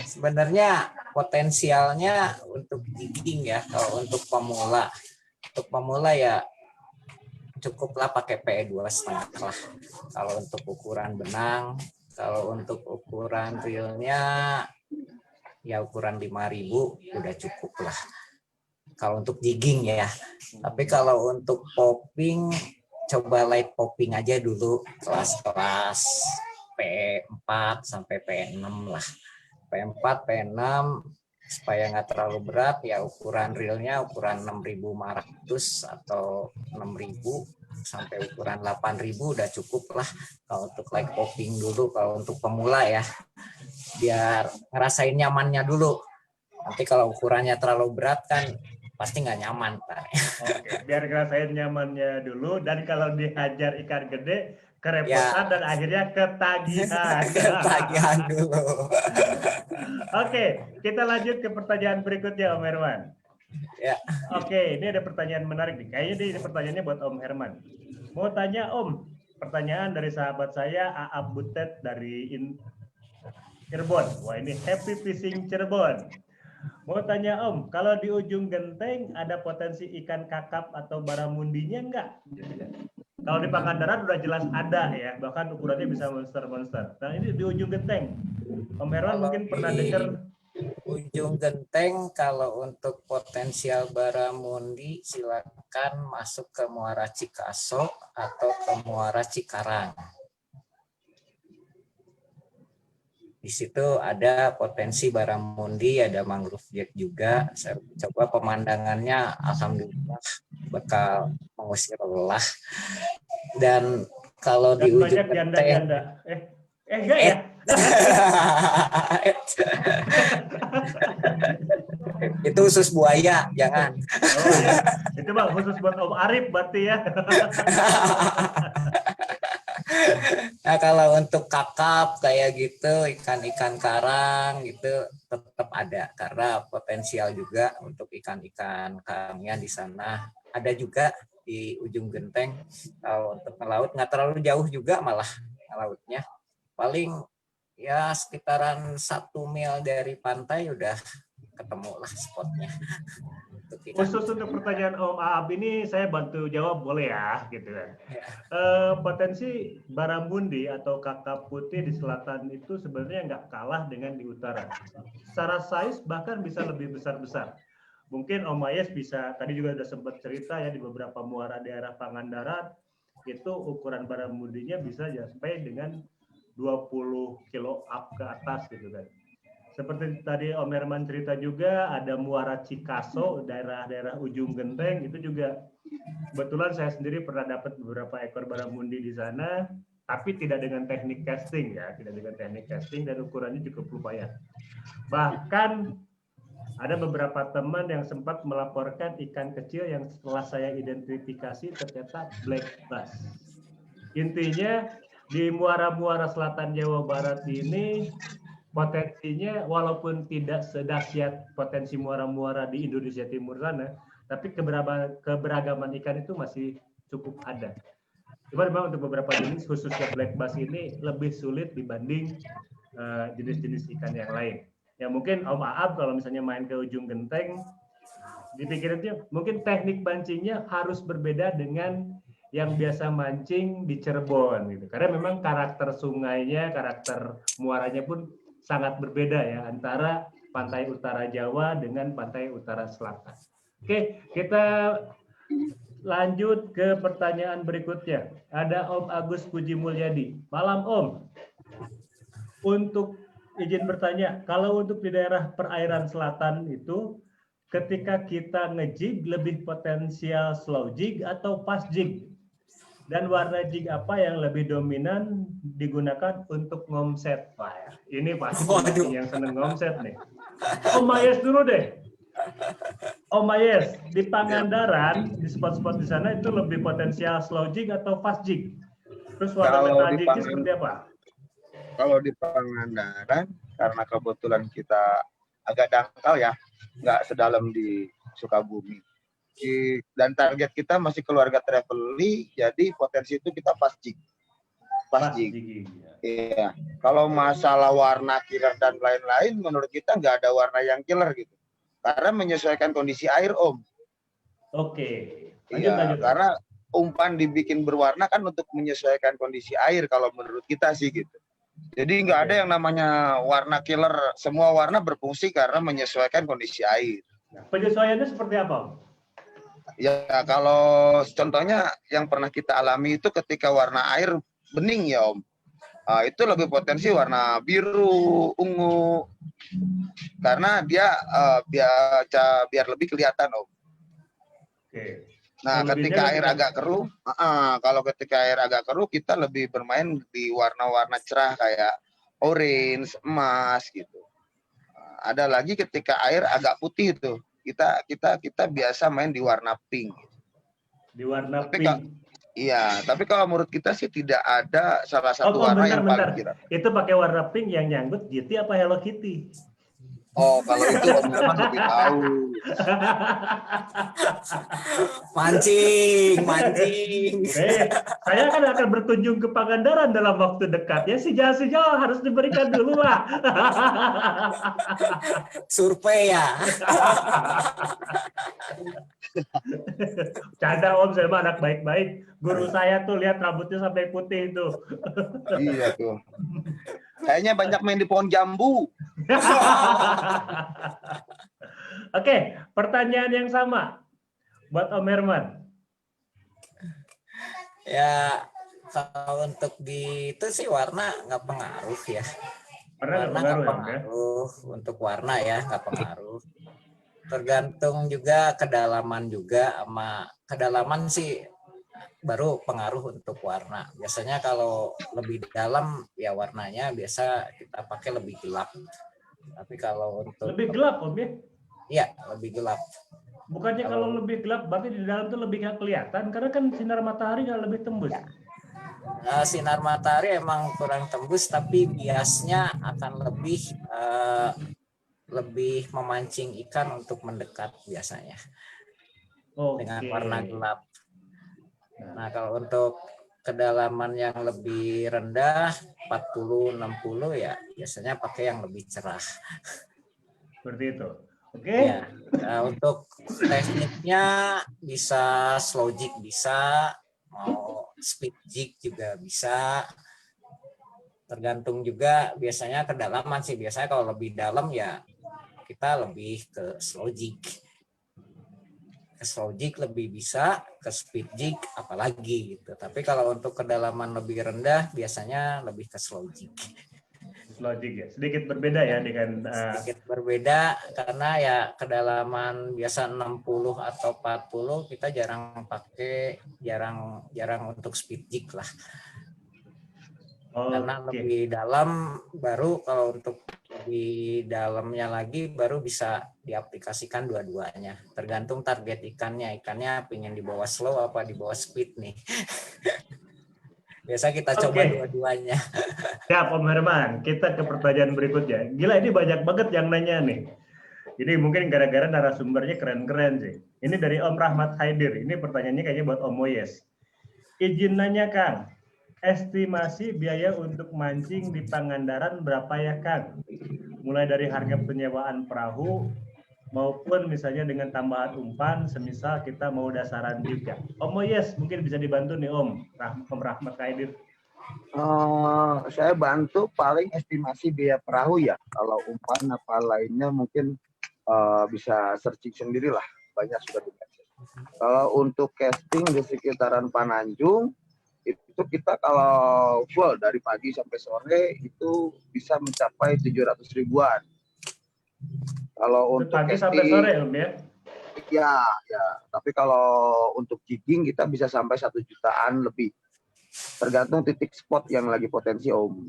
sebenarnya potensialnya untuk jigging ya. Kalau untuk pemula ya cukuplah pakai PE 2,5 lah. Kalau untuk ukuran benang. Kalau untuk ukuran reelnya ya ukuran 5.000 udah cukup lah. Kalau untuk jigging ya. Tapi kalau untuk popping coba light popping aja dulu kelas-kelas P4 sampai P6 lah. P4, P6 supaya nggak terlalu berat ya ukuran reelnya ukuran 6.500 atau 6.000 sampai ukuran 8.000 udah cukup lah kalau untuk light popping dulu. Kalau untuk pemula ya biar ngerasain nyamannya dulu, nanti kalau ukurannya terlalu berat kan pasti nggak nyaman. Oke, biar ngerasain nyamannya dulu dan kalau dihajar ikan gede kerepotan dan akhirnya ketagihan. Ketagihan dulu. Oke, kita lanjut ke pertanyaan berikutnya Om Herman. Ya. Oke, ini ada pertanyaan menarik nih. Kayaknya ini pertanyaannya buat Om Herman. Mau tanya Om, pertanyaan dari sahabat saya Aab Butet dari Cirebon. Wah ini Happy Fishing Cirebon. Mau tanya Om, kalau di ujung genteng ada potensi ikan kakap atau baramundinya enggak? Kalau di Pangandaran udah jelas ada ya, bahkan ukurannya bisa monster-monster. Nah ini di ujung genteng, Om Herwan Kalau mungkin pernah di dengar. ujung genteng, kalau untuk potensial Baramundi silakan masuk ke Muara Cikaso atau ke Muara Cikarang. Di situ ada potensi Baramundi, ada mangrove jet juga. Saya coba pemandangannya, alhamdulillah bakal mengusir lelah. Dan kalau di Dan ujung banyak genteng, janda-janda. Enggak ya? itu usus buaya, jangan. Oh ya, itu bang khusus buat Om Arif berarti ya. Nah, kalau untuk kakap kayak gitu, ikan-ikan karang gitu tetap ada karena potensial juga untuk ikan-ikan karangnya di sana. Ada juga di ujung genteng. Kalau untuk melaut nggak terlalu jauh juga malah lautnya. Paling ya sekitaran 1 mil dari pantai udah ketemu lah spotnya. Khusus untuk pertanyaan Om Aab ini saya bantu jawab boleh ya, gitu kan. Ya. Potensi Baramundi atau kakap putih di selatan itu sebenarnya nggak kalah dengan di utara. Secara size bahkan bisa lebih besar-besar. Mungkin Om Ayes bisa, tadi juga sudah sempat cerita ya di beberapa muara daerah Pangandaran, itu ukuran Baramundinya bisa sampai dengan 20 kilo up ke atas gitu kan. Seperti tadi Om Herman cerita juga, ada Muara Cikaso, daerah-daerah ujung genteng, itu juga kebetulan saya sendiri pernah dapat beberapa ekor Baramundi di sana, tapi tidak dengan teknik casting ya, tidak dengan teknik casting dan ukurannya cukup lumayan. Bahkan ada beberapa teman yang sempat melaporkan ikan kecil yang setelah saya identifikasi ternyata black bass. Intinya di muara-muara selatan Jawa Barat ini potensinya walaupun tidak sedahsyat potensi muara-muara di Indonesia Timur sana, tapi keberagaman ikan itu masih cukup ada. Cuma memang untuk beberapa jenis khususnya black bass ini lebih sulit dibanding jenis-jenis ikan yang lain. Ya mungkin Om Aab kalau misalnya main ke ujung genteng, dipikirin mungkin teknik mancingnya harus berbeda dengan yang biasa mancing di Cirebon gitu. Karena memang karakter sungainya, karakter muaranya pun sangat berbeda ya antara pantai utara Jawa dengan pantai utara selatan. Oke, kita lanjut ke pertanyaan berikutnya. Ada Om Agus Puji Mulyadi. Malam Om. Untuk izin bertanya, kalau untuk di daerah perairan selatan itu ketika kita nge-jig lebih potensial slow jig atau fast jig? Dan warna jig apa yang lebih dominan digunakan untuk ngomset? Wah, ya. Ini pasti pemancing yang seneng ngomset nih. Om Mayes dulu deh. Om Mayes, di Pangandaran, di spot-spot di sana itu lebih potensial slow jig atau fast jig? Terus warna meta jignya seperti apa? Kalau di Pangandaran, karena kebetulan kita agak dangkal ya, nggak sedalam di Sukabumi. Dan target kita masih keluarga traveling, jadi potensi itu kita fast jig. Iya. Kalau masalah warna killer dan lain-lain, menurut kita nggak ada warna yang killer gitu. Karena menyesuaikan kondisi air, Om. Oke. Iya, karena umpan dibikin berwarna kan untuk menyesuaikan kondisi air kalau menurut kita sih gitu. Jadi nggak ada yang namanya warna killer, semua warna berfungsi karena menyesuaikan kondisi air. Penyesuaiannya seperti apa? Ya kalau contohnya yang pernah kita alami itu ketika warna air bening ya Om. Itu lebih potensi warna biru, ungu. Karena dia biar lebih kelihatan Om. Oke. Nah, ketika air agak keruh, kalau ketika air agak keruh kita lebih bermain di warna-warna cerah kayak orange, emas gitu. Ada lagi ketika air agak putih tuh, kita biasa main di warna pink. Di warna pink. Iya, tapi kalau menurut kita sih tidak ada salah satu warna yang paling kira. Itu pakai warna pink yang nyangkut GT apa Hello Kitty? Oh, kalau itu Om Herman lebih tahu. Mancing, mancing. Saya kan akan berkunjung ke Pangandaran dalam waktu dekat. Ya sejauh harus diberikan dulu lah. Survei ya. Canda Om, saya mah anak baik-baik. Guru saya tuh lihat rambutnya sampai putih itu. Iya tuh. Kayaknya banyak main di pohon jambu. Oke, pertanyaan yang sama buat Om Herman. Ya, kalau untuk di itu sih warna nggak pengaruh ya. Warna Warna nggak pengaruh untuk warna ya, nggak pengaruh. Tergantung juga kedalaman juga, sama kedalaman sih baru pengaruh untuk warna. Biasanya kalau lebih dalam ya warnanya biasa kita pakai lebih gelap. Tapi kalau untuk lebih gelap Om ya? Iya, lebih gelap. Bukannya kalau lebih gelap berarti di dalam tuh lebih nggak kelihatan karena kan sinar matahari nggak lebih tembus. Sinar matahari emang kurang tembus, tapi biasnya akan lebih memancing ikan untuk mendekat biasanya dengan warna gelap. Nah, kalau untuk kedalaman yang lebih rendah 40-60 ya biasanya pakai yang lebih cerah. Seperti itu. Oke. Ya, nah, untuk tekniknya bisa slow jig bisa, mau speed jig juga bisa. Tergantung juga biasanya kedalaman sih. Biasanya kalau lebih dalam ya kita lebih ke slow jig. Ke slow jig lebih bisa, ke speed jig apalagi gitu. Tapi kalau untuk kedalaman lebih rendah biasanya lebih ke slow jig. Slow jig ya, sedikit berbeda ya dengan sedikit berbeda karena ya kedalaman biasa 60 atau 40 kita jarang pakai, jarang untuk speed jig lah. Karena lebih dalam baru kalau untuk lebih dalamnya lagi baru bisa diaplikasikan dua-duanya. Tergantung target ikannya. Ikannya pengen dibawa slow apa dibawa speed nih. Biasa kita coba dua-duanya. Siap Om Herman, kita ke pertanyaan berikutnya. Gila ini banyak banget yang nanya nih. Jadi mungkin gara-gara narasumbernya keren-keren sih. Ini dari Om Rahmat Haidir. Ini pertanyaannya kayaknya buat Om Moyes. Izin nanya Kang, estimasi biaya untuk mancing di Pangandaran berapa ya Kang? Mulai dari harga penyewaan perahu maupun misalnya dengan tambahan umpan, semisal kita mau dasaran juga. Om Moyes mungkin bisa dibantu nih Om Rahmat Haidir. Saya bantu paling estimasi biaya perahu ya. Kalau umpan apa lainnya mungkin bisa searching sendiri lah. Banyak sudah dikasih. Kalau untuk casting di sekitaran Pananjung, itu kita kalau full dari pagi sampai sore itu bisa mencapai 700 ribuan. Kalau untuk pagi casting, sampai sore Om ya? Ya. Tapi kalau untuk jigging kita bisa sampai 1 jutaan lebih. Tergantung titik spot yang lagi potensi Om.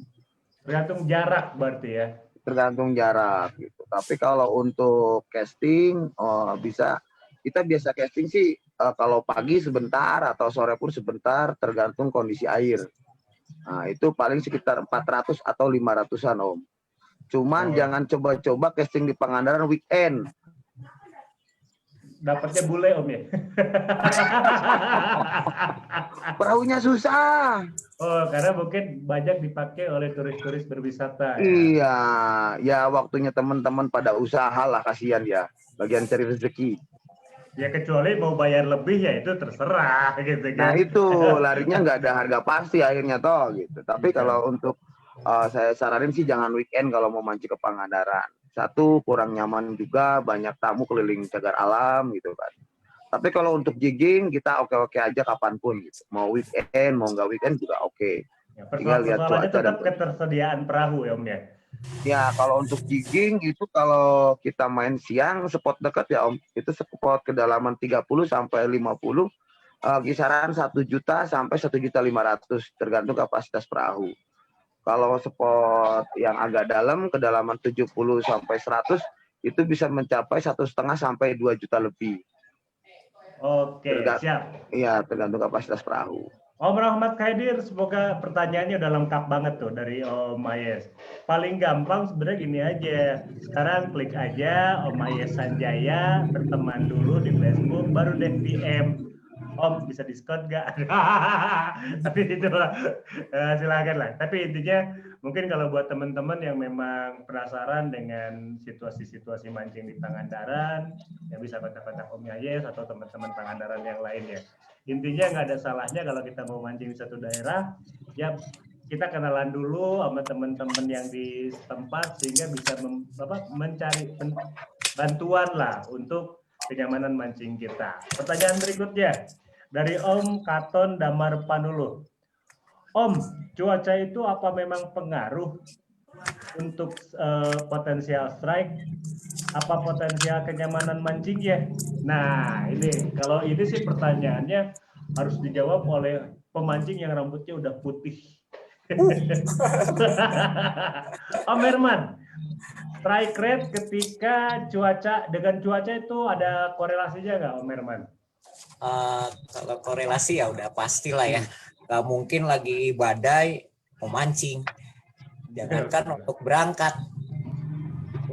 Tergantung jarak berarti ya? Tergantung jarak gitu. Tapi kalau untuk casting kita biasa casting sih kalau pagi sebentar atau sore pun sebentar tergantung kondisi air. Nah, itu paling sekitar 400 atau 500-an Om. Cuman jangan coba-coba casting di Pangandaran weekend. Dapatnya bule Om ya? Perahunya susah. Oh, karena mungkin banyak dipakai oleh turis-turis berwisata. Iya, ya waktunya teman-teman pada usaha lah, kasihan ya. Bagian cari rezeki. Ya kecuali mau bayar lebih ya itu terserah gitu kan. Nah itu larinya nggak ada harga pasti akhirnya toh gitu. Tapi kalau untuk saya saranin sih jangan weekend kalau mau mancing ke Pangandaran. Satu, kurang nyaman juga, banyak tamu keliling cagar alam gitu kan. Tapi kalau untuk jigging kita oke-oke aja kapanpun gitu. Mau weekend, mau nggak weekend juga oke. Ya, persoalannya tetap ketersediaan perahu ya Om ya. Ya kalau untuk jigging itu kalau kita main siang spot dekat ya Om, itu spot kedalaman 30 sampai 50 kisaran 1 juta sampai 1.500.000 tergantung kapasitas perahu. Kalau spot yang agak dalam kedalaman 70 sampai 100 itu bisa mencapai 1,5 sampai 2 juta lebih. Oke, siap. Iya, tergantung kapasitas perahu. Om Rahmat Khaidir, semoga pertanyaannya udah lengkap banget tuh dari Om Ayes. Paling gampang sebenarnya gini aja. Sekarang klik aja Om Ayes Sanjaya, berteman dulu di Facebook, baru deh DM. Om bisa diskon nggak? Tapi itu silakan lah. Tapi intinya mungkin kalau buat teman-teman yang memang penasaran dengan situasi-situasi mancing di Pangandaran, yang bisa kontak-kontak Om Ayes atau teman-teman Pangandaran yang lainnya. Intinya nggak ada salahnya kalau kita mau mancing di satu daerah, ya kita kenalan dulu sama teman-teman yang di tempat sehingga bisa mencari bantuan lah untuk kenyamanan mancing kita. Pertanyaan berikutnya dari Om Katon Damar Panulu. Om, cuaca itu apa memang pengaruh untuk potensial strike? Apa potensial kenyamanan mancing ya? Nah, ini kalau ini sih pertanyaannya harus dijawab oleh pemancing yang rambutnya udah putih. Om Herman, strike rate ketika dengan cuaca itu ada korelasinya nggak, Om Herman? Kalau korelasi ya udah pastilah ya. Gak mungkin lagi badai mau mancing. Jangankan untuk berangkat,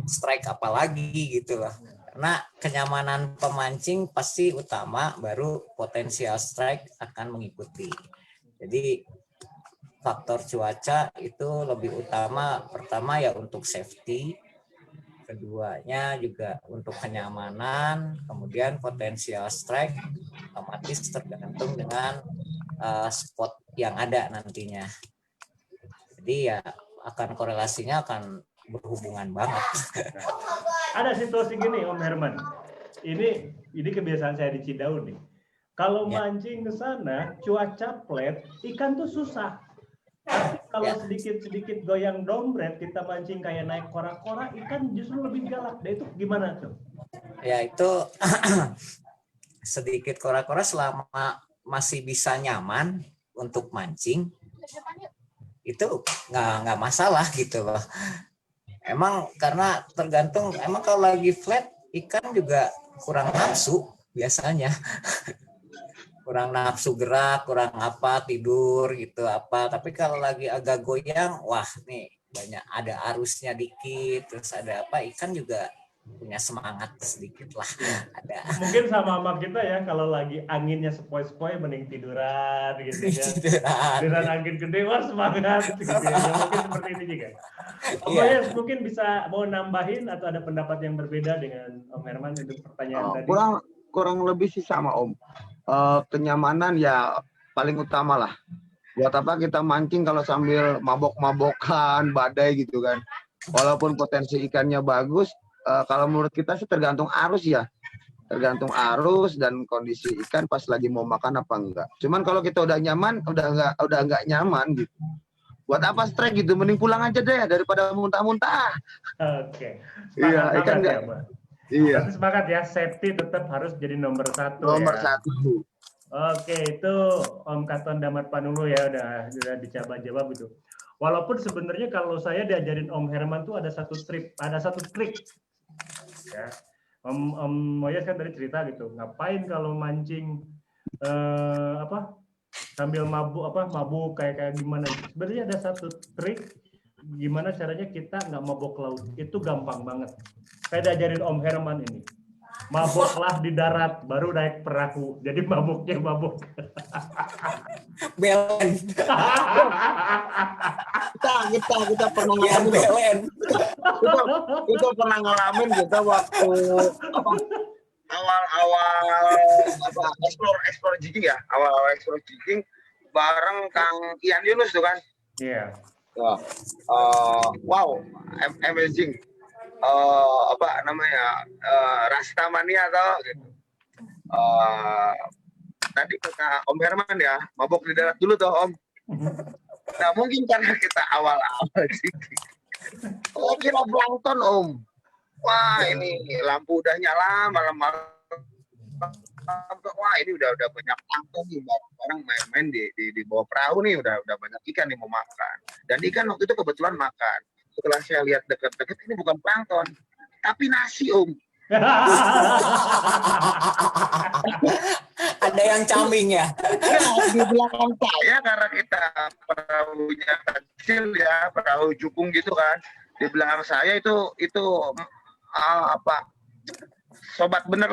strike apalagi gitu loh. Karena kenyamanan pemancing pasti utama, baru potensial strike akan mengikuti. Jadi faktor cuaca itu lebih utama. Pertama ya untuk safety, keduanya juga untuk kenyamanan, kemudian potensial strike otomatis tergantung dengan spot yang ada nantinya. Jadi ya akan korelasinya akan berhubungan banget. Ada situasi gini Om Herman. Ini kebiasaan saya di Cidaun nih. Kalau mancing ke sana, cuaca flat, ikan tuh susah. Tapi kalau sedikit-sedikit goyang dompet, kita mancing kayak naik kora-kora, ikan justru lebih galak. Nah, itu gimana tuh? Ya itu sedikit kora-kora selama masih bisa nyaman untuk mancing, itu nggak masalah gitu loh. Emang karena tergantung, emang kalau lagi flat ikan juga kurang nafsu biasanya. Kurang nafsu gerak, kurang apa, tidur gitu apa. Tapi kalau lagi agak goyang, wah nih banyak ada arusnya dikit, terus ada apa, ikan juga punya semangat sedikit lah. Ada. Mungkin sama kita ya, kalau lagi anginnya sepoi-sepoi mending tiduran gitu ya. Tiduran angin gede, wah semangat gitu ya. Mungkin seperti ini juga. Om Ayes mungkin bisa mau nambahin atau ada pendapat yang berbeda dengan Om Herman untuk pertanyaan tadi? Kurang lebih sih sama Om. Kenyamanan ya paling utama lah. Buat apa kita mancing kalau sambil mabok-mabokan, badai gitu kan. Walaupun potensi ikannya bagus, kalau menurut kita sih tergantung arus ya. Tergantung arus dan kondisi ikan pas lagi mau makan apa enggak. Cuman kalau kita udah nyaman, udah enggak nyaman gitu. Buat apa strike gitu? Mending pulang aja deh daripada muntah-muntah. Oke. Iya, ikan enggak. Ya, iya. Berarti semangat ya, safety tetap harus jadi nomor satu. Nomor satu. Oke, itu Om Katon Damar Panulu ya udah dijawab itu. Walaupun sebenarnya kalau saya diajarin Om Herman tuh ada satu trik. Ya. Om Moyes kan tadi cerita gitu, ngapain kalau mancing sambil mabuk kayak gimana. Sebenarnya ada satu trik gimana caranya kita nggak mabuk laut. Itu gampang banget. Saya diajarin Om Herman ini. Mabuklah di darat, baru naik perahu. Jadi mabuknya mabuk. Belen. kita pernah ngalamin. Belen. Kita pernah ngalamin kita waktu awal-awal explore jigging ya, awal-awal explore jigging bareng Kang Ian Yunus tuh kan. Iya. Wow, amazing. Rastamania atau gitu. Tadi kata Om Herman ya, mabok di darat dulu tuh Om. Nah mungkin karena kita awal-awal jigging, kira plankton Om. Wah ini lampu udah nyala malam-malam. Wah ini udah banyak plankton nih, orang main-main di bawah perahu nih, udah banyak ikan nih mau makan. Dan ikan waktu itu kebetulan makan. Setelah saya lihat dekat-dekat, ini bukan plankton, tapi nasi Om. Ada yang caming ya. Nah, di belakang saya karena kita perahunya kecil ya, perahu jukung gitu kan. Di belakang saya itu apa? Sobat bener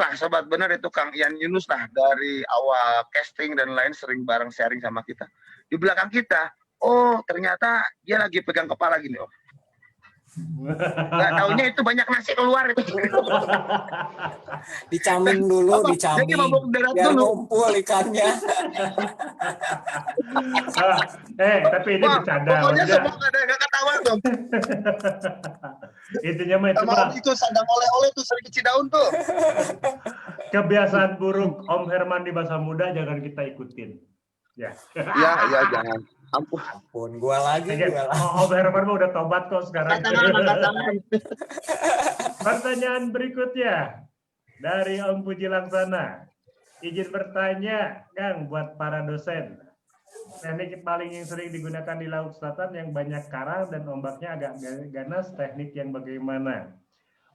itu Kang Ian Yunus lah dari awal casting dan lain sering bareng sharing sama kita. Di belakang kita, oh ternyata dia lagi pegang kepala gini, oh. Nggak taunya itu banyak nasi keluar itu. Dicaming dulu, Apa? Jadi dicaming. mabuk darat Biar dulu. ngumpul ikannya. Tapi ini Wah, bercanda. pokoknya Maksudnya, semua ada nggak ketawa dong. intinya mah itu Sama mah Om itu sandang oleh-oleh tuh sering Cidaun tuh. kebiasaan buruk Om Herman di masa muda jangan kita ikutin. Ya. Ya jangan. Ampun. Ampun, gua lagi. Om Herman mah udah tobat kok sekarang. Angkat tangan. Pertanyaan berikutnya dari Om Puji Laksana. Izin bertanya, Kang, buat para dosen. Teknik paling yang sering digunakan di Laut Selatan yang banyak karang dan ombaknya agak ganas, teknik yang bagaimana?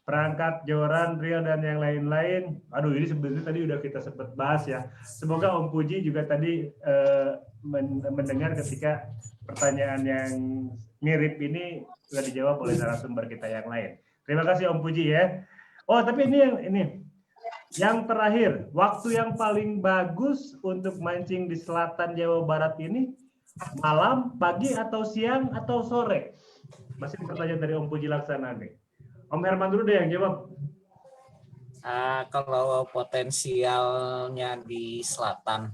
Perangkat, joran, reel, dan yang lain-lain. Aduh, ini sebenarnya tadi udah kita sempat bahas ya. Semoga Om Puji juga tadi mendengar ketika pertanyaan yang mirip ini sudah dijawab oleh narasumber kita yang lain. Terima kasih Om Puji ya. Oh, tapi ini yang terakhir, waktu yang paling bagus untuk mancing di selatan Jawa Barat ini malam, pagi, atau siang, atau sore? Masih pertanyaan dari Om Puji Laksana nih. Om Herman dulu deh yang jawab. Kalau potensialnya di selatan,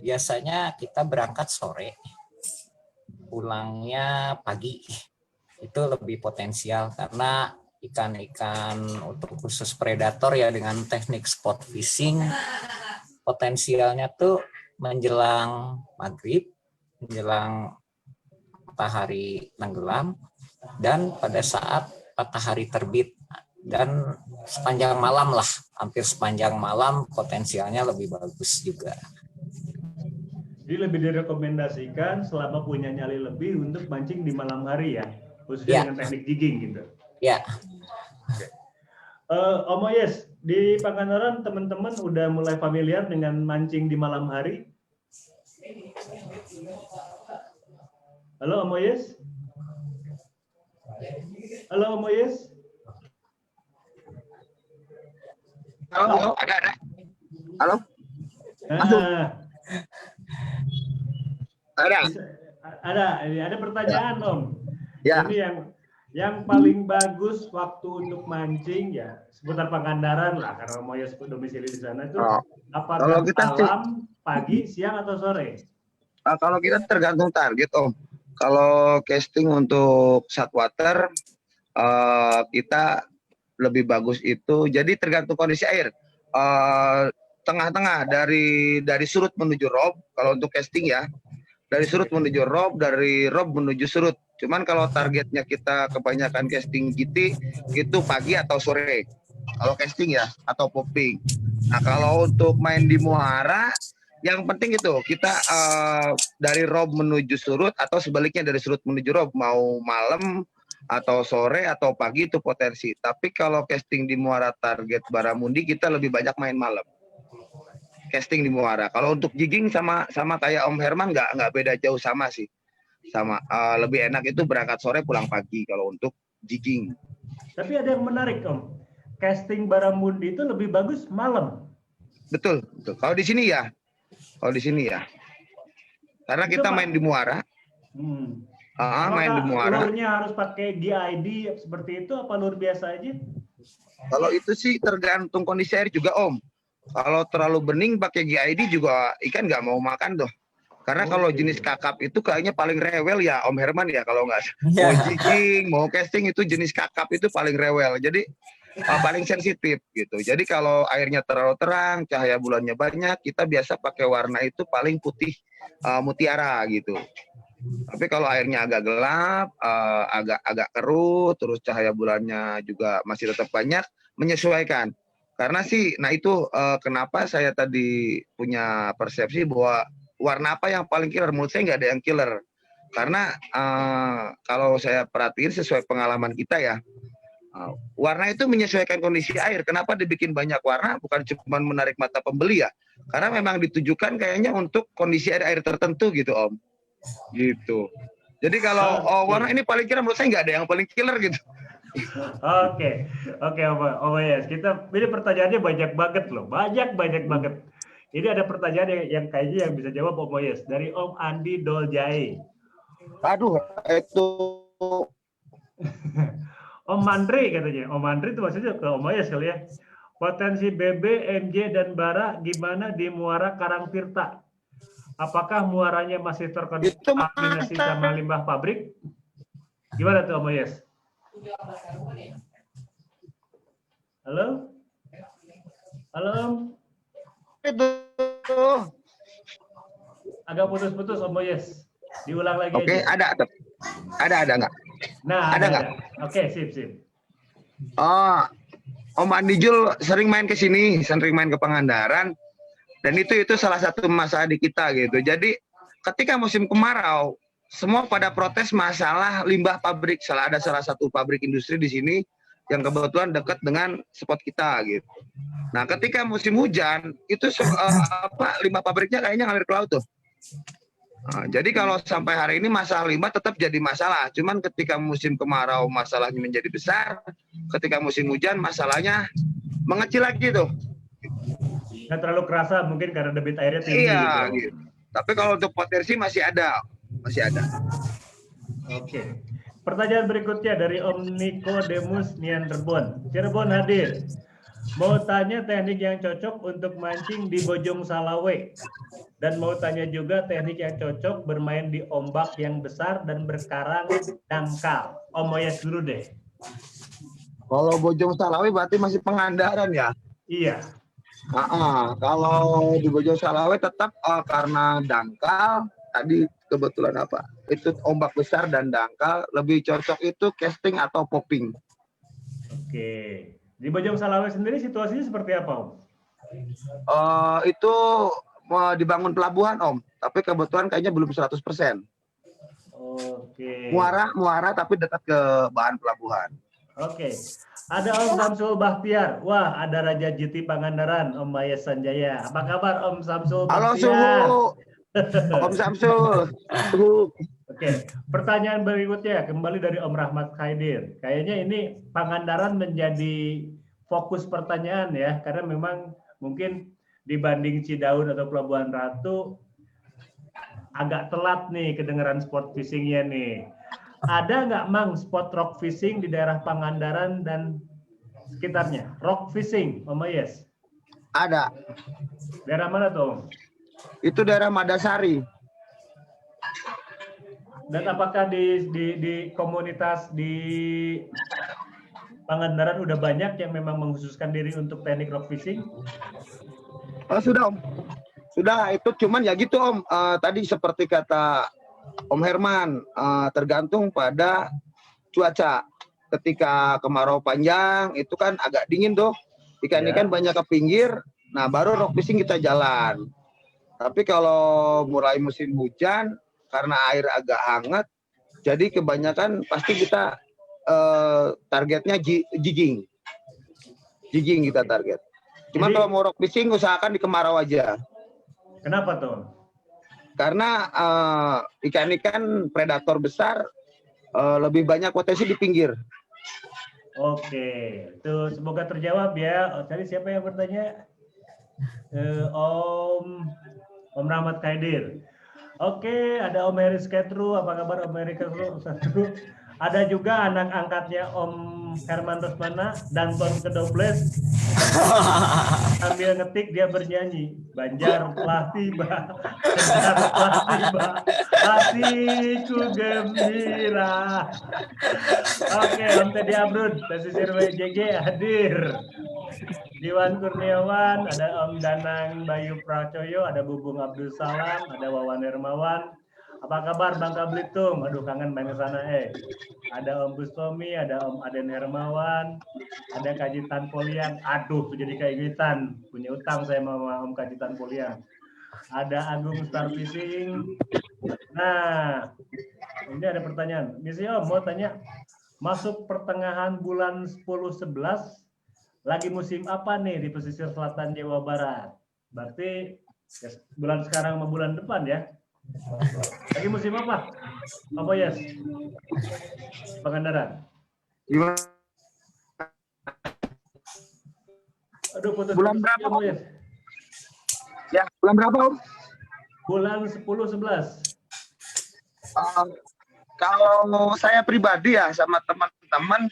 biasanya kita berangkat sore, pulangnya pagi. Itu lebih potensial karena ikan-ikan untuk khusus predator ya dengan teknik spot fishing, potensialnya tuh menjelang maghrib, menjelang matahari tenggelam, dan pada saat matahari terbit, dan sepanjang malam lah, hampir sepanjang malam potensialnya lebih bagus juga. Jadi lebih direkomendasikan selama punya nyali lebih untuk mancing di malam hari ya, khususnya dengan teknik jigging gitu. Ya. Okay. Om Oyes, di Pangandaran teman-teman udah mulai familiar dengan mancing di malam hari? Halo Om Oyes? Halo Om Oyes? Halo, ada. Halo? Ada pertanyaan Om. Ya. Ini yang paling bagus waktu untuk mancing ya seputar Pangandaran lah karena Om Oyes domisili di sana itu apakah malam, pagi, siang atau sore? Kalau kita tergantung target Om. Kalau casting untuk saltwater kita lebih bagus itu, jadi tergantung kondisi air. Tengah-tengah dari surut menuju rob, kalau untuk casting ya, dari surut menuju rob, dari rob menuju surut. Cuman kalau targetnya kita kebanyakan casting GT itu pagi atau sore. Kalau casting ya, atau popping. Nah kalau untuk main di muara, yang penting itu kita dari rob menuju surut atau sebaliknya dari surut menuju rob, mau malam atau sore atau pagi itu potensi. Tapi kalau casting di muara target Baramundi kita lebih banyak main malam. Casting di muara. Kalau untuk jigging sama kayak Om Herman nggak beda jauh sama sih. Sama lebih enak itu berangkat sore pulang pagi kalau untuk jigging. Tapi ada yang menarik Om. Casting Baramundi itu lebih bagus malam. Betul. Kalau di sini ya. Karena kita main di muara. Main di muara. Lurnya harus pakai GID seperti itu apa lur biasa aja? Kalau itu sih tergantung kondisi air juga Om. Kalau terlalu bening pakai GID juga ikan nggak mau makan tuh. Karena kalau jenis kakap itu kayaknya paling rewel ya Om Herman ya kalau nggak mau jigging, mau casting itu jenis kakap itu paling rewel. Jadi paling sensitif gitu. Jadi kalau airnya terlalu terang, cahaya bulannya banyak, kita biasa pakai warna itu paling putih mutiara gitu. Tapi kalau airnya agak gelap, agak keruh, terus cahaya bulannya juga masih tetap banyak, menyesuaikan. Karena sih, nah itu kenapa saya tadi punya persepsi bahwa warna apa yang paling killer? Menurut saya nggak ada yang killer. Karena kalau saya perhatiin sesuai pengalaman kita ya, Warna itu menyesuaikan kondisi air. Kenapa dibikin banyak warna? Bukan cuma menarik mata pembeli ya. Karena memang ditujukan kayaknya untuk kondisi air tertentu gitu Om. Gitu. Jadi kalau warna ini paling killer, menurut saya nggak ada yang paling killer gitu. Oke, Om Yes. Ini pertanyaannya banyak banget loh, banyak banget. Ini ada pertanyaan yang kayaknya yang bisa jawab Om Yes dari Om Andi Doljai. Aduh, itu Om Mandri katanya. Om Mandri itu maksudnya ke Om Yes kali ya. Potensi BB, MJ, dan Bara gimana di Muara Karangtirta? Apakah muaranya masih terkontaminasi sama limbah pabrik? Gimana tuh Om Yes? Halo? Halo Om? itu. Agak putus-putus Om Yes. Diulang lagi Oke, aja. ada nggak? Nah, ada nggak? Oke, sip. Oh, Om Andi Jul sering main ke sini, sering main ke Pangandaran, dan itu salah satu masalah di kita gitu. Jadi ketika musim kemarau, semua pada protes masalah limbah pabrik. Ada salah satu pabrik industri di sini yang kebetulan dekat dengan spot kita gitu. Nah, ketika musim hujan, itu limbah pabriknya kayaknya ngalir ke laut tuh. Nah, jadi kalau sampai hari ini masalah limbah tetap jadi masalah. Cuman ketika musim kemarau masalahnya menjadi besar, ketika musim hujan masalahnya mengecil lagi tuh. Nggak terlalu kerasa mungkin karena debit airnya tinggi. Iya, gitu. Tapi kalau untuk potensi masih ada. Oke. Pertanyaan berikutnya dari Om Nikodemus Nianderbon. Cirebon hadir. Mau tanya teknik yang cocok untuk mancing di Bojong Salawe. Dan mau tanya juga teknik yang cocok bermain di ombak yang besar dan berkarang dangkal. Om Moyes dulu deh. Kalau Bojong Salawe berarti masih Pangandaran ya? Iya. Kalau di Bojong Salawe tetap karena dangkal, tadi kebetulan apa? Itu ombak besar dan dangkal, lebih cocok itu casting atau popping. Oke. Di Bojong Salawe sendiri situasinya seperti apa, Om? Itu mau dibangun pelabuhan Om, tapi kebetulan kayaknya belum 100%. Oke. Muara tapi dekat ke bahan pelabuhan. Oke. Ada Om Samsul Bahtiar. Wah, ada Raja GT Pangandaran, Om Mayes Sanjaya. Apa kabar Om Samsul Bahtiar? Halo Suhu. Om Samsul. Oke, pertanyaan berikutnya kembali dari Om Rahmat Khaidir. Kayaknya ini Pangandaran menjadi fokus pertanyaan ya, karena memang mungkin dibanding Cidaun atau Pelabuhan Ratu agak telat nih kedengeran spot fishingnya nih. Ada nggak Mang spot rock fishing di daerah Pangandaran dan sekitarnya? Rock fishing, Om Yes? Ada. Daerah mana tuh Om? Itu daerah Madasari. Dan apakah di komunitas di Pangandaran udah banyak yang memang mengkhususkan diri untuk teknik rock fishing? Sudah Om. Sudah, itu cuman ya gitu Om. Tadi seperti kata Om Herman, tergantung pada cuaca. Ketika kemarau panjang, itu kan agak dingin tuh. Ikan-ikan banyak ke pinggir, nah baru rock fishing kita jalan. Tapi kalau mulai musim hujan, karena air agak hangat, jadi kebanyakan pasti kita targetnya jigging. Jigging kita target. Cuman kalau mau rock fishing, usahakan di kemarau aja. Kenapa tuh? Karena ikan-ikan predator besar lebih banyak potensi di pinggir. Oke, tuh semoga terjawab ya. Tadi siapa yang bertanya? Om Rahmat Khaidir. Oke, ada Om Heri Sketru. Apa kabar Om Heri Sketru? Ada juga anak angkatnya Om Herman Rosmana, Danton Kedobles. Sambil ngetik dia bernyanyi. Banjar telah tiba, Banjar telah tiba, hatiku gembira. Oke, Om Teddy Abrud, pesisir WJG hadir. Diwan Kurniawan, ada Om Danang Bayu Pracoyo, ada Bubung Abdul Salam, ada Wawan Hermawan. Apa kabar Bangka Belitung? Aduh kangen main ke sana Ada Om Bustomi, ada Om Aden Hermawan, ada Kajitan Poliang. Aduh, jadi keingetan. Punya utang saya sama Om Kajitan Poliang. Ada Agung Star Fishing. Nah, ini ada pertanyaan. Misalnya Om mau tanya, masuk pertengahan bulan 10-11, lagi musim apa nih di pesisir selatan Jawa Barat? Berarti ya, bulan sekarang sama bulan depan ya. Lagi musim apa? Apa yes? Pangandaran. Gimana? Aduh, putus. Bulan berapa, Om? Yes. Ya, bulan berapa, Om? Bulan 10-11. Kalau saya pribadi ya sama teman-teman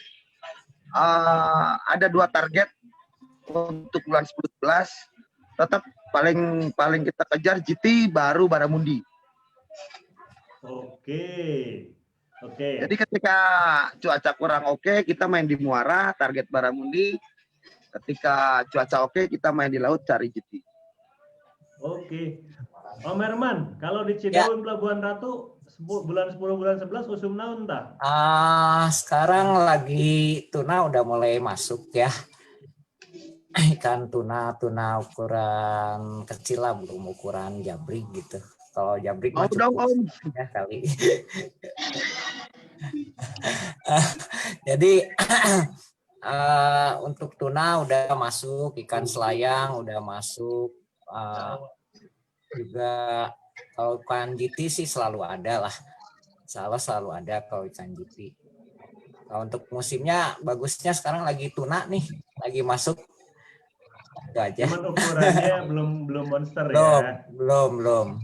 ada 2 target untuk bulan 10-11. Tetap paling kita kejar GT baru Baramundi. Oke. Jadi ketika cuaca kurang oke, kita main di Muara, target Baramundi. Ketika cuaca oke, kita main di laut cari GT. Oke. Om Herman, kalau di Cidaun Pelabuhan Ratu bulan 10 bulan 11 usum naon tah? Sekarang lagi tuna udah mulai masuk ya. Ikan tuna ukuran kecil lah, belum ukuran jabrik gitu. Kalau jabrik Mau dong, Om. Ya kali. Jadi untuk tuna udah masuk, ikan selayang udah masuk, juga kalau ikan GT sih selalu ada lah, selalu ada kalau ikan GT. Kalau untuk musimnya bagusnya sekarang lagi tuna nih, lagi masuk. Itu aja. Cuman ukurannya belum monster ya. Belum.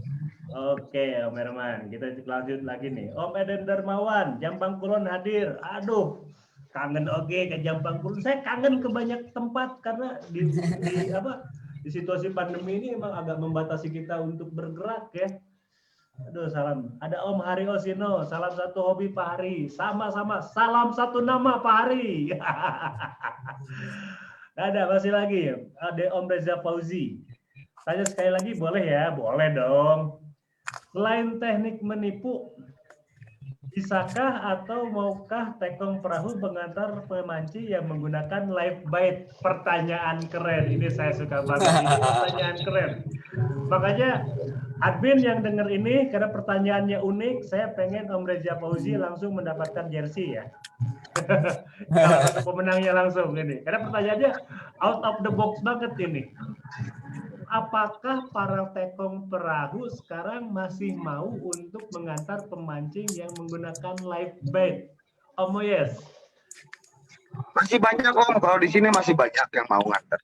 Oke, Om Herman, kita lanjut lagi nih. Om Eden Darmawan, Jampang Kulon hadir. Aduh, kangen ke Jampang Kulon. Saya kangen ke banyak tempat karena di situasi pandemi ini emang agak membatasi kita untuk bergerak ya. Aduh, salam. Ada Om Hari Osino, salam satu hobi Pak Hari. Sama-sama, salam satu nama Pak Hari. Ada masih lagi. Ada Om Reza Fauzi. Tanya sekali lagi boleh ya? Boleh dong. Selain teknik menipu, bisakah atau maukah tekong perahu mengantar pemanci yang menggunakan live bait? Pertanyaan keren. Ini saya suka banget. Ini pertanyaan keren. Makanya admin yang dengar ini karena pertanyaannya unik, saya pengen Om Reza Fauzi langsung mendapatkan jersey ya. Salah satu pemenangnya langsung ini. Karena pertanyaannya out of the box banget ini. Apakah para tekong perahu sekarang masih mau untuk mengantar pemancing yang menggunakan live bait? Om Yes. Masih banyak, Om. Kalau di sini masih banyak yang mau nganter.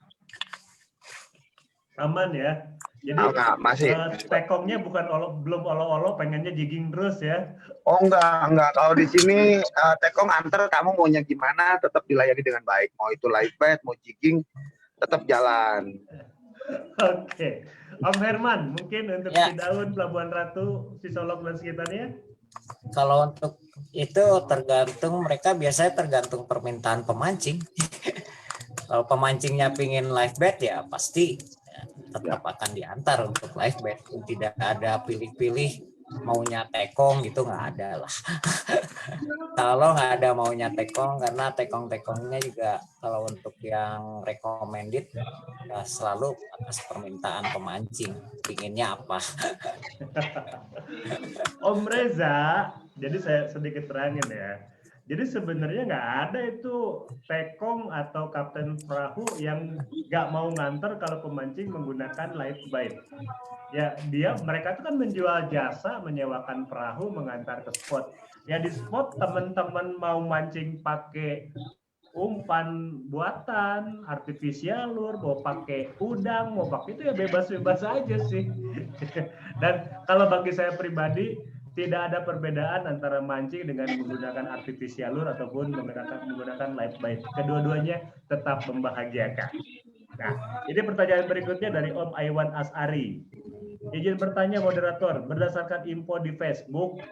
Aman ya. Jadi masih. Tekongnya bukan belum olo-olo, pengennya jigging terus ya. Oh enggak. Kalau di sini tekong antar, kamu maunya gimana, tetap dilayani dengan baik. Mau itu live bait, mau jigging, tetap jalan. Oke. Om Herman, mungkin untuk Cidaun, Pelabuhan Ratu, Sisolok dan sekitarnya? Kalau untuk itu mereka biasanya tergantung permintaan pemancing. Kalau pemancingnya pingin live bait ya pasti tetap akan diantar untuk live bait. Tidak ada pilih-pilih maunya tekong gitu, nggak ada lah. Kalau nggak ada maunya tekong, karena tekongnya juga kalau untuk yang recommended ya selalu atas permintaan pemancing, pinginnya apa. Om Reza, jadi saya sedikit terangin ya. Jadi sebenarnya nggak ada itu tekong atau kapten perahu yang nggak mau nganter kalau pemancing menggunakan live bait. Ya mereka itu kan menjual jasa menyewakan perahu mengantar ke spot. Ya di spot teman-teman mau mancing pakai umpan buatan, artifisial lure, mau pakai udang, mau pakai itu ya bebas-bebas aja sih. Dan kalau bagi saya pribadi tidak ada perbedaan antara mancing dengan menggunakan artificial lure ataupun menggunakan live bait. Kedua-duanya tetap membahagiakan. Nah, ini pertanyaan berikutnya dari Om Aiwan Asari. Izin bertanya moderator, berdasarkan info di Facebook,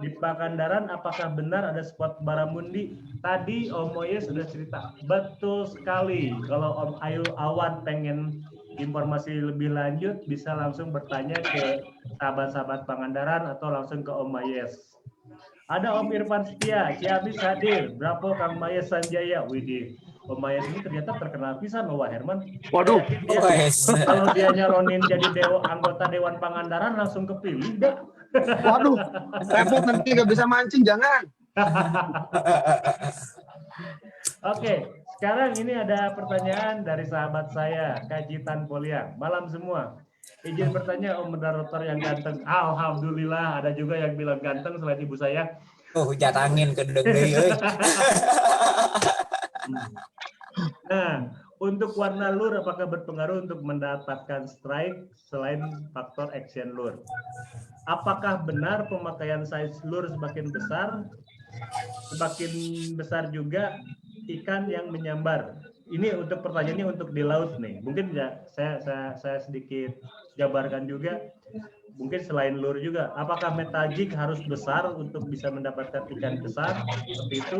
di Pakandaran apakah benar ada spot Baramundi? Tadi Om Moye sudah cerita. Betul sekali. Kalau Om Awan pengen informasi lebih lanjut bisa langsung bertanya ke sahabat-sahabat Pangandaran atau langsung ke Om Mayes. Ada Om Irfan Setia, Ciamis hadir. Bravo Kang Mayes Sanjaya. Widih, Om Mayes ini ternyata terkenal pisan loh, Wah Herman. Waduh. Kalau dia nyalonin jadi anggota Dewan Pangandaran langsung kepilih dah. Waduh, repot nanti nggak bisa mancing, jangan. Oke, sekarang ini ada pertanyaan dari sahabat saya, Kajitan Poliang. Malam semua. Izin bertanya Om moderator yang ganteng. Alhamdulillah, ada juga yang bilang ganteng selain ibu saya. Hujan angin kedeng deui euy. Nah, untuk warna lur apakah berpengaruh untuk mendapatkan strike selain faktor action lur? Apakah benar pemakaian size lur semakin besar juga ikan yang menyambar? Ini untuk pertanyaannya untuk di laut nih. Mungkin ya saya sedikit jabarkan juga. Mungkin selain lur juga. Apakah metajik harus besar untuk bisa mendapatkan ikan besar seperti itu?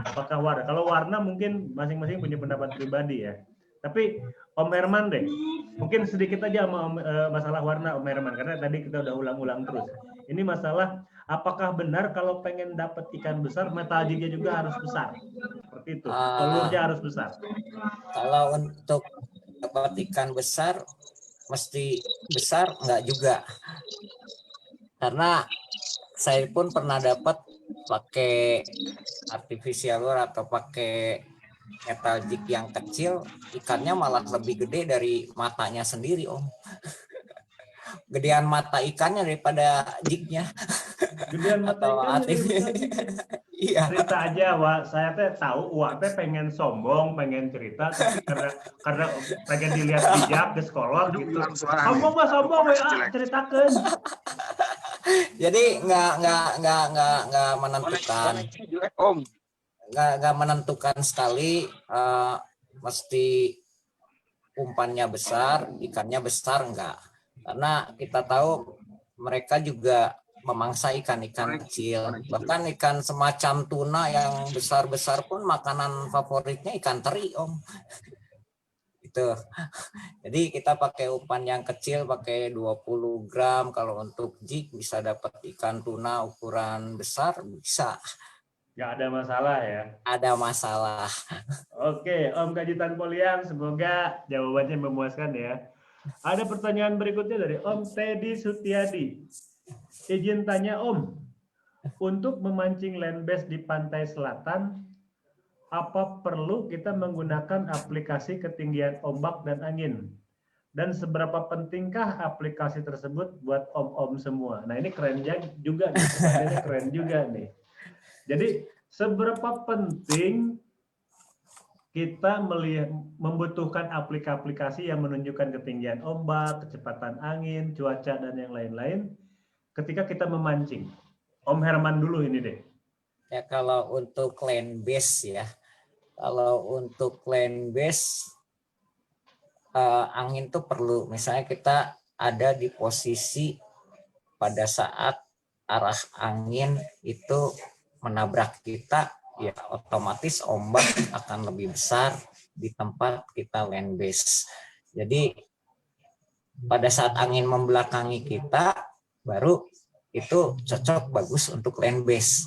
Apakah warna? Kalau warna mungkin masing-masing punya pendapat pribadi ya. Tapi Om Herman deh, mungkin sedikit aja masalah warna Om Herman, karena tadi kita udah ulang-ulang terus. Ini masalah apakah benar kalau pengen dapat ikan besar, metajiknya juga harus besar? Seperti itu, telurnya harus besar. Kalau untuk dapat ikan besar, mesti besar enggak juga. Karena saya pun pernah dapat pakai artificial lure atau pakai metallic yang kecil, ikannya malah lebih gede dari matanya sendiri, Om. Gedean mata ikannya daripada jignya. Gedean mata ikannya daripada jignya. Iya. Cerita aja, Wak. Saya teh tahu Wak teh pengen sombong, pengen cerita, tapi karena pengen dilihat bijak ke sekolah gitu. Sombong mah sombong, ceritakan. Jadi nggak menentukan. Om. Nggak menentukan sekali, mesti umpannya besar, ikannya besar enggak. Karena kita tahu mereka juga memangsa ikan-ikan kecil. Bahkan ikan semacam tuna yang besar-besar pun makanan favoritnya ikan teri, Om. Itu. Jadi kita pakai umpan yang kecil, pakai 20 gram. Kalau untuk jig bisa dapat ikan tuna ukuran besar, bisa. Nggak ada masalah ya? Ada masalah. Oke, Om Kajitan Poliang, semoga jawabannya memuaskan ya. Ada pertanyaan berikutnya dari Om Teddy Sutiadi. Izin tanya Om, untuk memancing land based di pantai selatan, apa perlu kita menggunakan aplikasi ketinggian ombak dan angin? Dan seberapa pentingkah aplikasi tersebut buat om-om semua? Nah ini keren juga nih, pertanyaannya keren juga nih. Jadi seberapa penting kita membutuhkan aplikasi yang menunjukkan ketinggian ombak, kecepatan angin, cuaca, dan yang lain-lain ketika kita memancing? Om Herman dulu ini deh. Ya kalau untuk land base ya, kalau untuk land base angin tuh perlu. Misalnya kita ada di posisi pada saat arah angin itu menabrak kita, ya otomatis ombak akan lebih besar di tempat kita land base. Jadi pada saat angin membelakangi kita, baru itu cocok bagus untuk land base.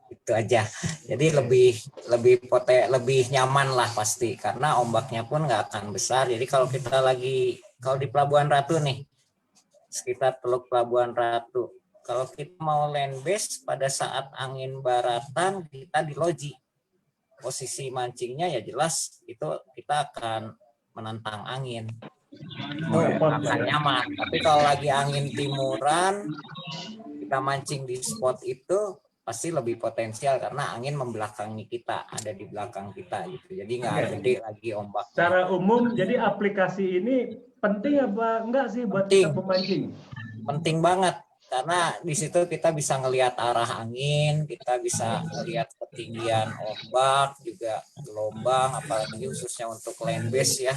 Itu aja. Jadi lebih nyaman lah pasti, karena ombaknya pun nggak akan besar. Jadi kalau kita kalau di Pelabuhan Ratu nih, sekitar Teluk Pelabuhan Ratu, kalau kita mau land base pada saat angin baratan, kita di loji. Posisi mancingnya ya jelas itu kita akan menentang angin. Itu akan nyaman. Tapi kalau lagi angin timuran, kita mancing di spot itu pasti lebih potensial karena angin membelakangi kita, ada di belakang kita gitu. Jadi nggak gede lagi ombak. Secara umum, jadi aplikasi ini penting apa enggak sih buat kita pemancing? Penting banget. Karena di situ kita bisa ngelihat arah angin, kita bisa ngelihat ketinggian ombak, juga gelombang, apalagi khususnya untuk land base ya.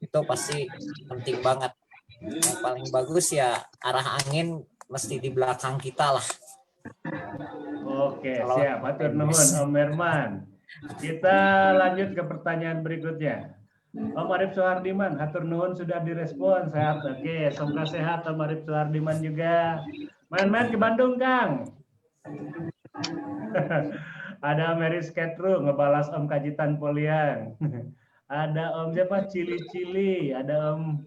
Itu pasti penting banget. Yang paling bagus ya arah angin mesti di belakang kita lah. Oke, siap. Hatur nuhun Om Herman. Kita lanjut ke pertanyaan berikutnya. Om Arif Soehardiman, hatur nuhun sudah direspon. Sehat, oke. Semoga sehat Om Arif Soehardiman juga. Main-main ke Bandung, Kang. Ada Mary Sketru ngebalas Om Kajitan Poliang. Ada Om siapa? Cili-Cili. Ada Om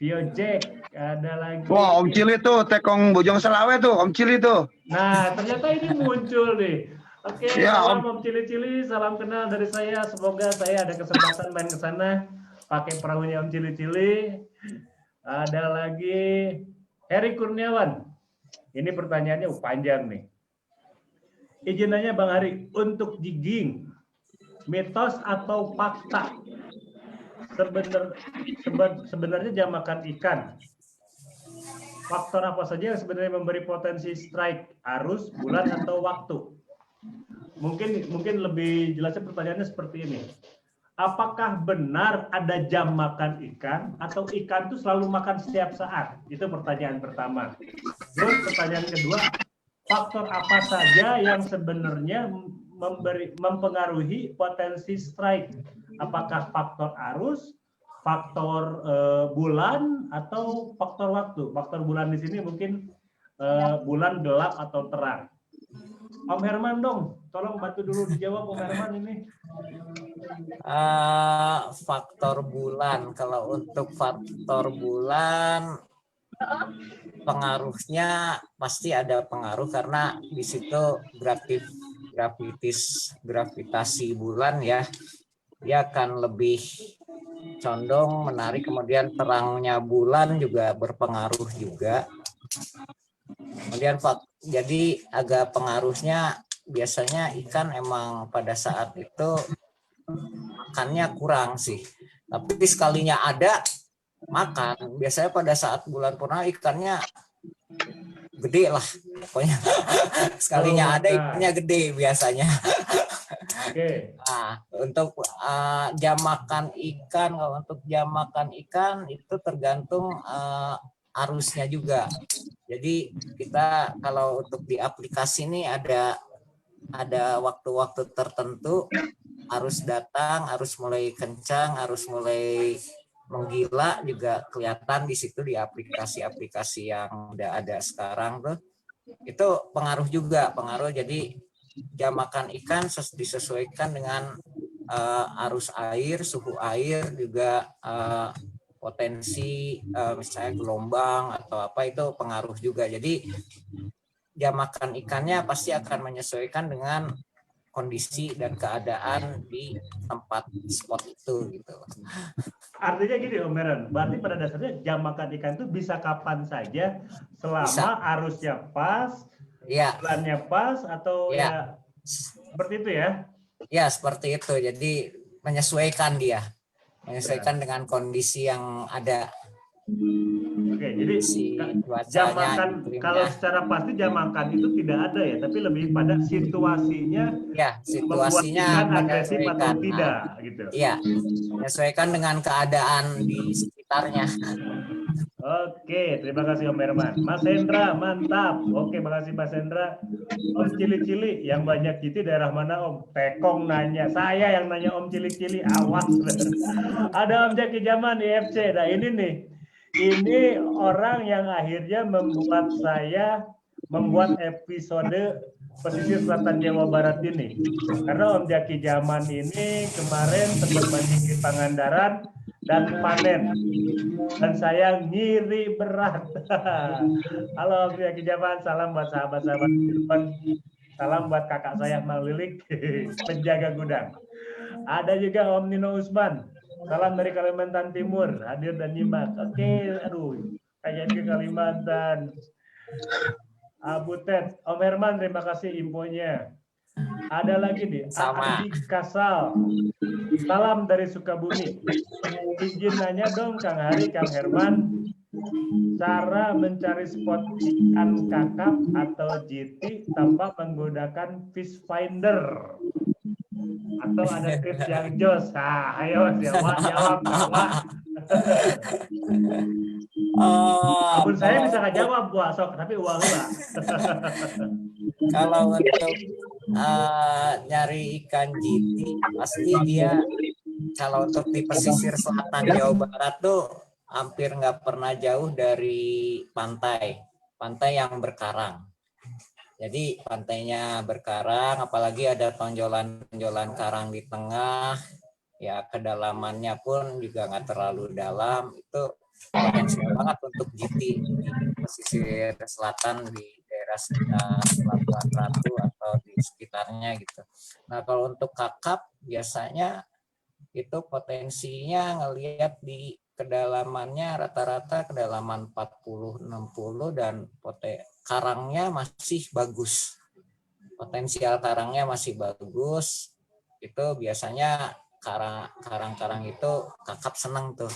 Vio Jack, ada lagi. Wah, Om Cili tuh, Tekong Bojong Selawe tuh, Om Cili tuh. Nah, ternyata ini muncul nih. Oke, Ya, salam Om Cili-Cili, salam kenal dari saya. Semoga saya ada kesempatan main ke sana pakai perahunya Om Cili-Cili. Ada lagi Heri Kurniawan. Ini pertanyaannya panjang nih. Izin nanya Bang Hari, untuk jigging, mitos atau fakta? Sebenarnya jam makan ikan. Faktor apa saja yang sebenarnya memberi potensi strike, arus, bulan, atau waktu? Mungkin lebih jelasnya pertanyaannya seperti ini. Apakah benar ada jam makan ikan atau ikan itu selalu makan setiap saat? Itu pertanyaan pertama. Terus pertanyaan kedua, faktor apa saja yang sebenarnya mempengaruhi potensi strike? Apakah faktor arus, faktor bulan, atau faktor waktu? Faktor bulan di sini mungkin bulan gelap atau terang. Om Herman dong, tolong bantu dulu dijawab Om Herman ini. Faktor bulan, kalau untuk faktor bulan pengaruhnya pasti ada pengaruh karena di situ gravitasi bulan ya, dia akan lebih condong menarik, kemudian terangnya bulan juga berpengaruh juga. Kemudian jadi agak pengaruhnya biasanya ikan emang pada saat itu makannya kurang sih. Tapi sekalinya ada makan, biasanya pada saat bulan purnama ikannya gede lah. Pokoknya sekalinya ada ikannya gede biasanya. Oke. Nah, untuk jam makan ikan, kalau untuk jam makan ikan itu tergantung arusnya juga. Jadi kita kalau untuk di aplikasi ini ada waktu-waktu tertentu, arus datang, arus mulai kencang, arus mulai menggila juga kelihatan di situ di aplikasi-aplikasi yang udah ada sekarang tuh. Itu pengaruh juga, Jadi jam makan ikan disesuaikan dengan arus air, suhu air, juga potensi misalnya gelombang atau apa, itu pengaruh juga. Jadi jam makan ikannya pasti akan menyesuaikan dengan kondisi dan keadaan di tempat spot itu gitu. Artinya gini Om Meran, berarti pada dasarnya jam makan ikan itu bisa kapan saja selama arusnya pas, ya, bulannya pas, atau ya seperti itu ya? Ya, seperti itu. Jadi menyesuaikan dengan kondisi yang ada. Oke, jadi jam makan kalau secara pasti jam makan itu tidak ada ya, tapi lebih pada situasinya. Ya, situasinya agresif atau tidak gitu. Iya, menyesuaikan dengan keadaan di sekitarnya. Oke, terima kasih Om Herman. Mas Hendra, mantap. Oke, makasih Mas Hendra. Om Cili-Cili, yang banyak gitu daerah mana Om? Tekong nanya, saya yang nanya Om Cili-Cili, awas. Ada Om Jaki Jaman IFC. Nah ini nih, ini orang yang akhirnya membuat episode pesisir selatan Jawa Barat ini. Karena Om Jaki Jaman ini kemarin sempat mancing di Pangandaran dan panen. Dan saya ngiri berat. Halo Om Jaki Jaman, salam buat sahabat-sahabat. Salam buat kakak saya Mang Lilik, penjaga gudang. Ada juga Om Nino Usman. Salam dari Kalimantan Timur, hadir dan nyimak. Oke, aduh, kayaknya ke Kalimantan. Abu Ted, Om Herman, terima kasih infonya. Ada lagi nih, Adi Kasal. Salam dari Sukabumi. Izin nanya dong Kang Hari, Kang Herman, cara mencari spot ikan kakap atau GT tanpa menggunakan fish finder. Atau ada tips yang jos? Nah, ayo jawab. Ampun, saya bisa nggak jawab, Wah, sok, tapi uang lah. Kalau untuk nyari ikan GT, pasti dia kalau untuk di pesisir selatan Jawa Barat tuh hampir nggak pernah jauh dari pantai yang berkarang. Jadi pantainya berkarang, apalagi ada tonjolan karang di tengah, ya kedalamannya pun juga nggak terlalu dalam. Itu potensial banget untuk GT di pesisir selatan di daerah sekitar Pelabuhan Ratu atau di sekitarnya gitu. Nah kalau untuk kakap biasanya itu potensinya ngelihat di kedalamannya rata-rata kedalaman 40-60 dan karangnya masih bagus. Potensial karangnya masih bagus. Itu biasanya karang-karang itu kakap seneng tuh.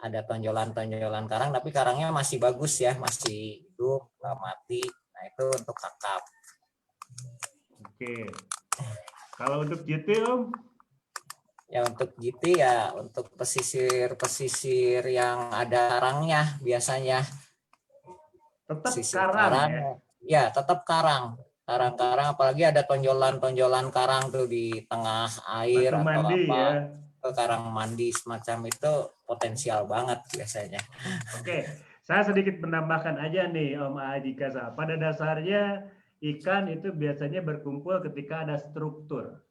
Ada tonjolan-tonjolan karang tapi karangnya masih bagus ya, masih hidup, nggak mati. Nah, itu untuk kakap. Oke. Kalau untuk GT, Om? Ya untuk GT ya untuk pesisir-pesisir yang ada karangnya biasanya. Tetap Pesisir karang ya? Ya tetap karang. Karang-karang apalagi ada tonjolan-tonjolan karang tuh di tengah air Batu atau mandi apa. ya? Karang mandi semacam itu potensial banget biasanya. Oke, saya sedikit menambahkan aja nih Om Adika. Pada dasarnya ikan itu biasanya berkumpul ketika ada struktur.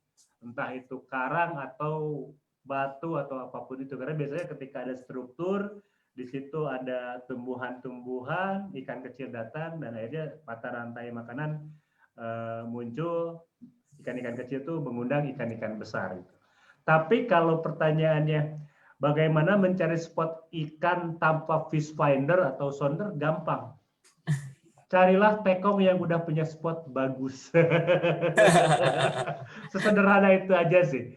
Entah itu karang atau batu atau apapun itu. Karena biasanya ketika ada struktur, di situ ada tumbuhan-tumbuhan, ikan kecil datang, dan akhirnya mata rantai makanan muncul. Ikan-ikan kecil itu mengundang ikan-ikan besar. Tapi kalau pertanyaannya, bagaimana mencari spot ikan tanpa fish finder atau sonder? Gampang. Carilah tekong yang udah punya spot bagus. Sesederhana itu aja sih.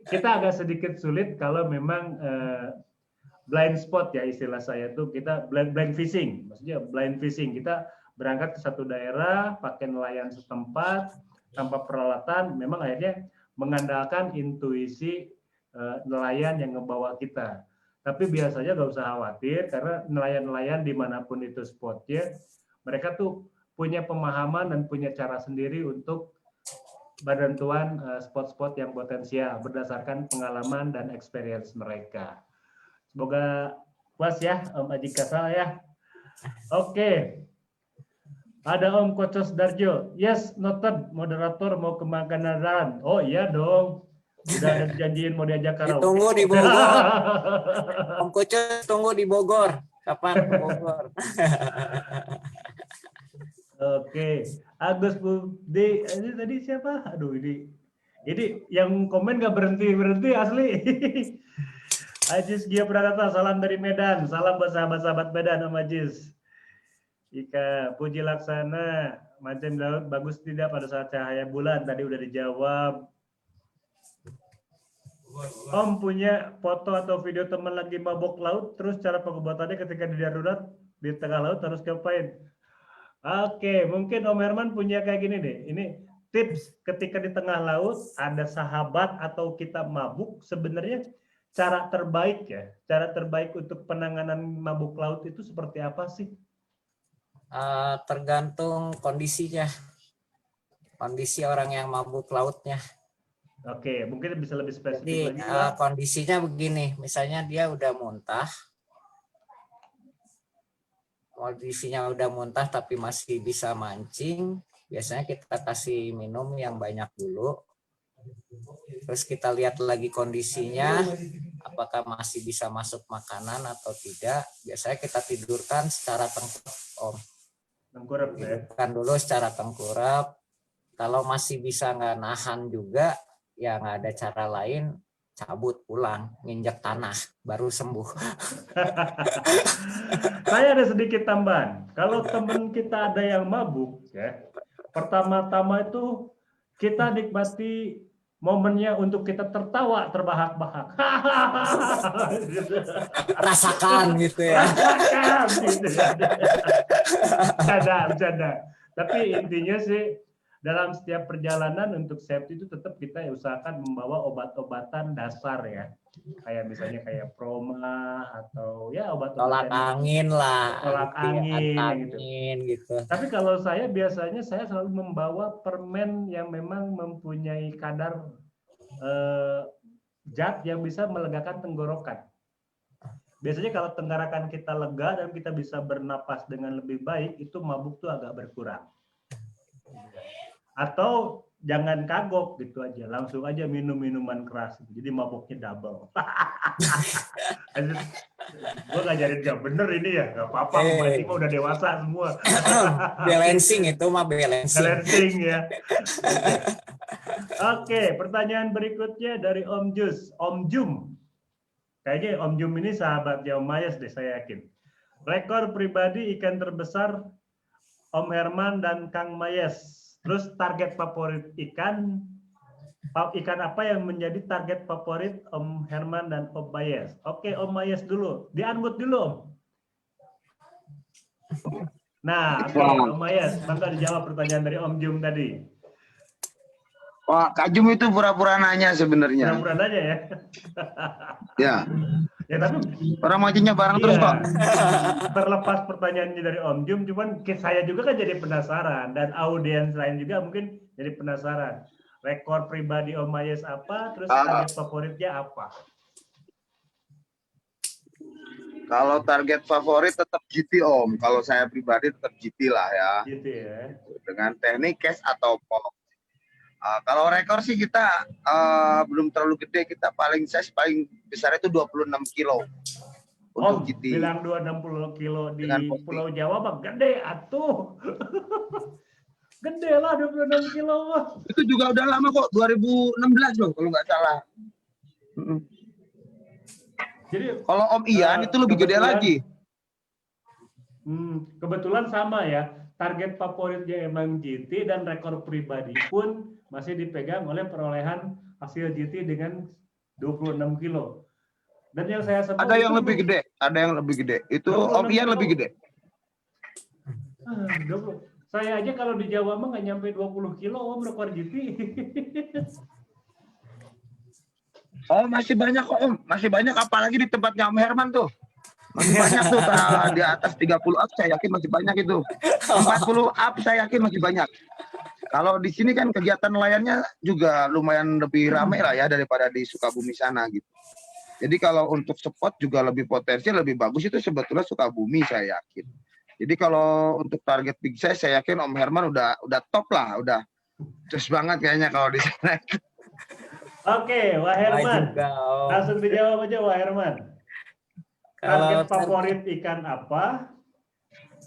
Kita agak sedikit sulit kalau memang blind spot ya istilah saya tuh, kita blind fishing. Maksudnya blind fishing, kita berangkat ke satu daerah pakai nelayan setempat tanpa peralatan, memang akhirnya mengandalkan intuisi nelayan yang ngebawa kita. Tapi biasanya nggak usah khawatir karena nelayan-nelayan dimanapun itu spotnya, mereka tuh punya pemahaman dan punya cara sendiri untuk bantuan spot-spot yang potensial berdasarkan pengalaman dan experience mereka. Semoga puas ya Om Aji Kasal ya. Oke. Ada Om Kocos Darjo. Yes, noted. Moderator mau ke Mangkanaran. Oh iya dong. Udah ada janjiin mau diajak karaoke. Ditunggu di Bogor. Om Kocos tunggu di Bogor. Kapan ke Bogor? Oke. Agus Budi. Ini tadi siapa? Aduh ini yang komen nggak berhenti asli. Ajis Gia Pradata, salam dari Medan. Salam buat sahabat-sahabat Medan, Om Ajis. Ika Puji Laksana, mancing laut bagus tidak pada saat cahaya bulan? Tadi udah dijawab. Om punya foto atau video teman lagi mabok laut, terus cara pengobatannya ketika di darurat di tengah laut harus ngapain? Oke, mungkin Om Herman punya kayak gini deh. Ini tips ketika di tengah laut ada sahabat atau kita mabuk, sebenarnya cara terbaik ya, cara terbaik untuk penanganan mabuk laut itu seperti apa sih? Tergantung kondisinya, kondisi orang yang mabuk lautnya. Oke, mungkin bisa lebih Jadi spesifik lagi. kondisinya begini, misalnya dia udah muntah, kondisinya udah muntah tapi masih bisa mancing, biasanya kita kasih minum yang banyak dulu. Terus kita lihat lagi kondisinya, apakah masih bisa masuk makanan atau tidak. Biasanya kita tidurkan secara tengkurap, Om. Tengkurap ya. Tidurkan dulu secara tengkurap. Kalau masih bisa nggak nahan juga, ya nggak ada cara lain, cabut pulang, nginjek tanah, baru sembuh. Saya ada sedikit tambahan. Kalau teman kita ada yang mabuk, ya, pertama-tama itu kita nikmati momennya untuk kita tertawa terbahak-bahak. Rasakan gitu ya. Rasakan gitu. Bercanda. Tapi intinya sih dalam setiap perjalanan untuk safety itu tetap kita usahakan membawa obat-obatan dasar ya. Kayak misalnya kayak Proma atau ya obat-obatan Tolak angin lah, tolak angin gitu. Tapi kalau saya biasanya saya selalu membawa permen yang memang mempunyai kadar zat yang bisa melegakan tenggorokan. Biasanya kalau tenggorokan kita lega dan kita bisa bernapas dengan lebih baik, itu mabuk tuh agak berkurang. Atau jangan kagok gitu aja, langsung aja minum minuman keras, jadi mabuknya double. Gue ngajarin gak bener ini ya, gak apa-apa, pemancing mah udah dewasa semua. Balancing itu mah balancing. Balancing ya. Oke, pertanyaan berikutnya dari Om Jus, Om Jum. Kayaknya Om Jum ini sahabatnya Om Mayes deh, saya yakin. Rekor pribadi ikan terbesar Om Herman dan Kang Mayes. Terus target favorit ikan apa yang menjadi target favorit Om Herman dan Om Mayes? Oke, Om Mayes dulu. Di-unmute dulu, Om. Nah, oke, Om Mayes, bangga dijawab pertanyaan dari Om Jum tadi. Wah, Kak Jum itu pura-pura nanya sebenarnya. Pura-pura nanya ya. Ya. Ya tapi Orang mancingnya bareng terus kok. Terlepas pertanyaannya dari Om Jum, cuman saya juga kan jadi penasaran dan audiens lain juga mungkin jadi penasaran. Rekor pribadi Om Mayes apa, terus target favoritnya apa? Kalau target favorit tetap GT Om. Kalau saya pribadi tetap GT lah ya. Gitu ya. Dengan teknik cast atau pop. Kalau rekor sih kita belum terlalu gede. Kita paling besar itu 26 kilo. Untuk GT. Bilang 260 kilo di Dengan Pulau Jawa mah gede atuh. Gede lah 26 kilo mah. Itu juga udah lama kok, 2016 loh kalau nggak salah. Jadi kalau Om Ian itu lebih gede lagi. Kebetulan sama ya. Target favoritnya emang GT dan rekor pribadi pun masih dipegang oleh perolehan hasil GT dengan 26 kilo. Dan yang saya sebut ada yang lebih gede, ada yang lebih gede. Itu Om Ian kilo. Lebih gede. 20. Saya aja kalau di Jawa mah nggak nyampe 20 kilo Om rekor GT. Oh masih banyak kok Om, masih banyak apalagi di tempatnya Om Herman tuh. Masih banyak tuh, di atas 30 up saya yakin masih banyak itu. 40 up saya yakin masih banyak. Kalau di sini kan kegiatan nelayannya juga lumayan lebih ramai lah ya daripada di Sukabumi sana gitu. Jadi kalau untuk spot juga lebih potensial, lebih bagus itu sebetulnya Sukabumi saya yakin. Jadi kalau untuk target big size saya yakin Om Herman udah top lah, udah terus banget kayaknya kalau di sana. Oke, Wah Herman. Langsung dijawab aja Wah Herman. Target favorit ikan apa?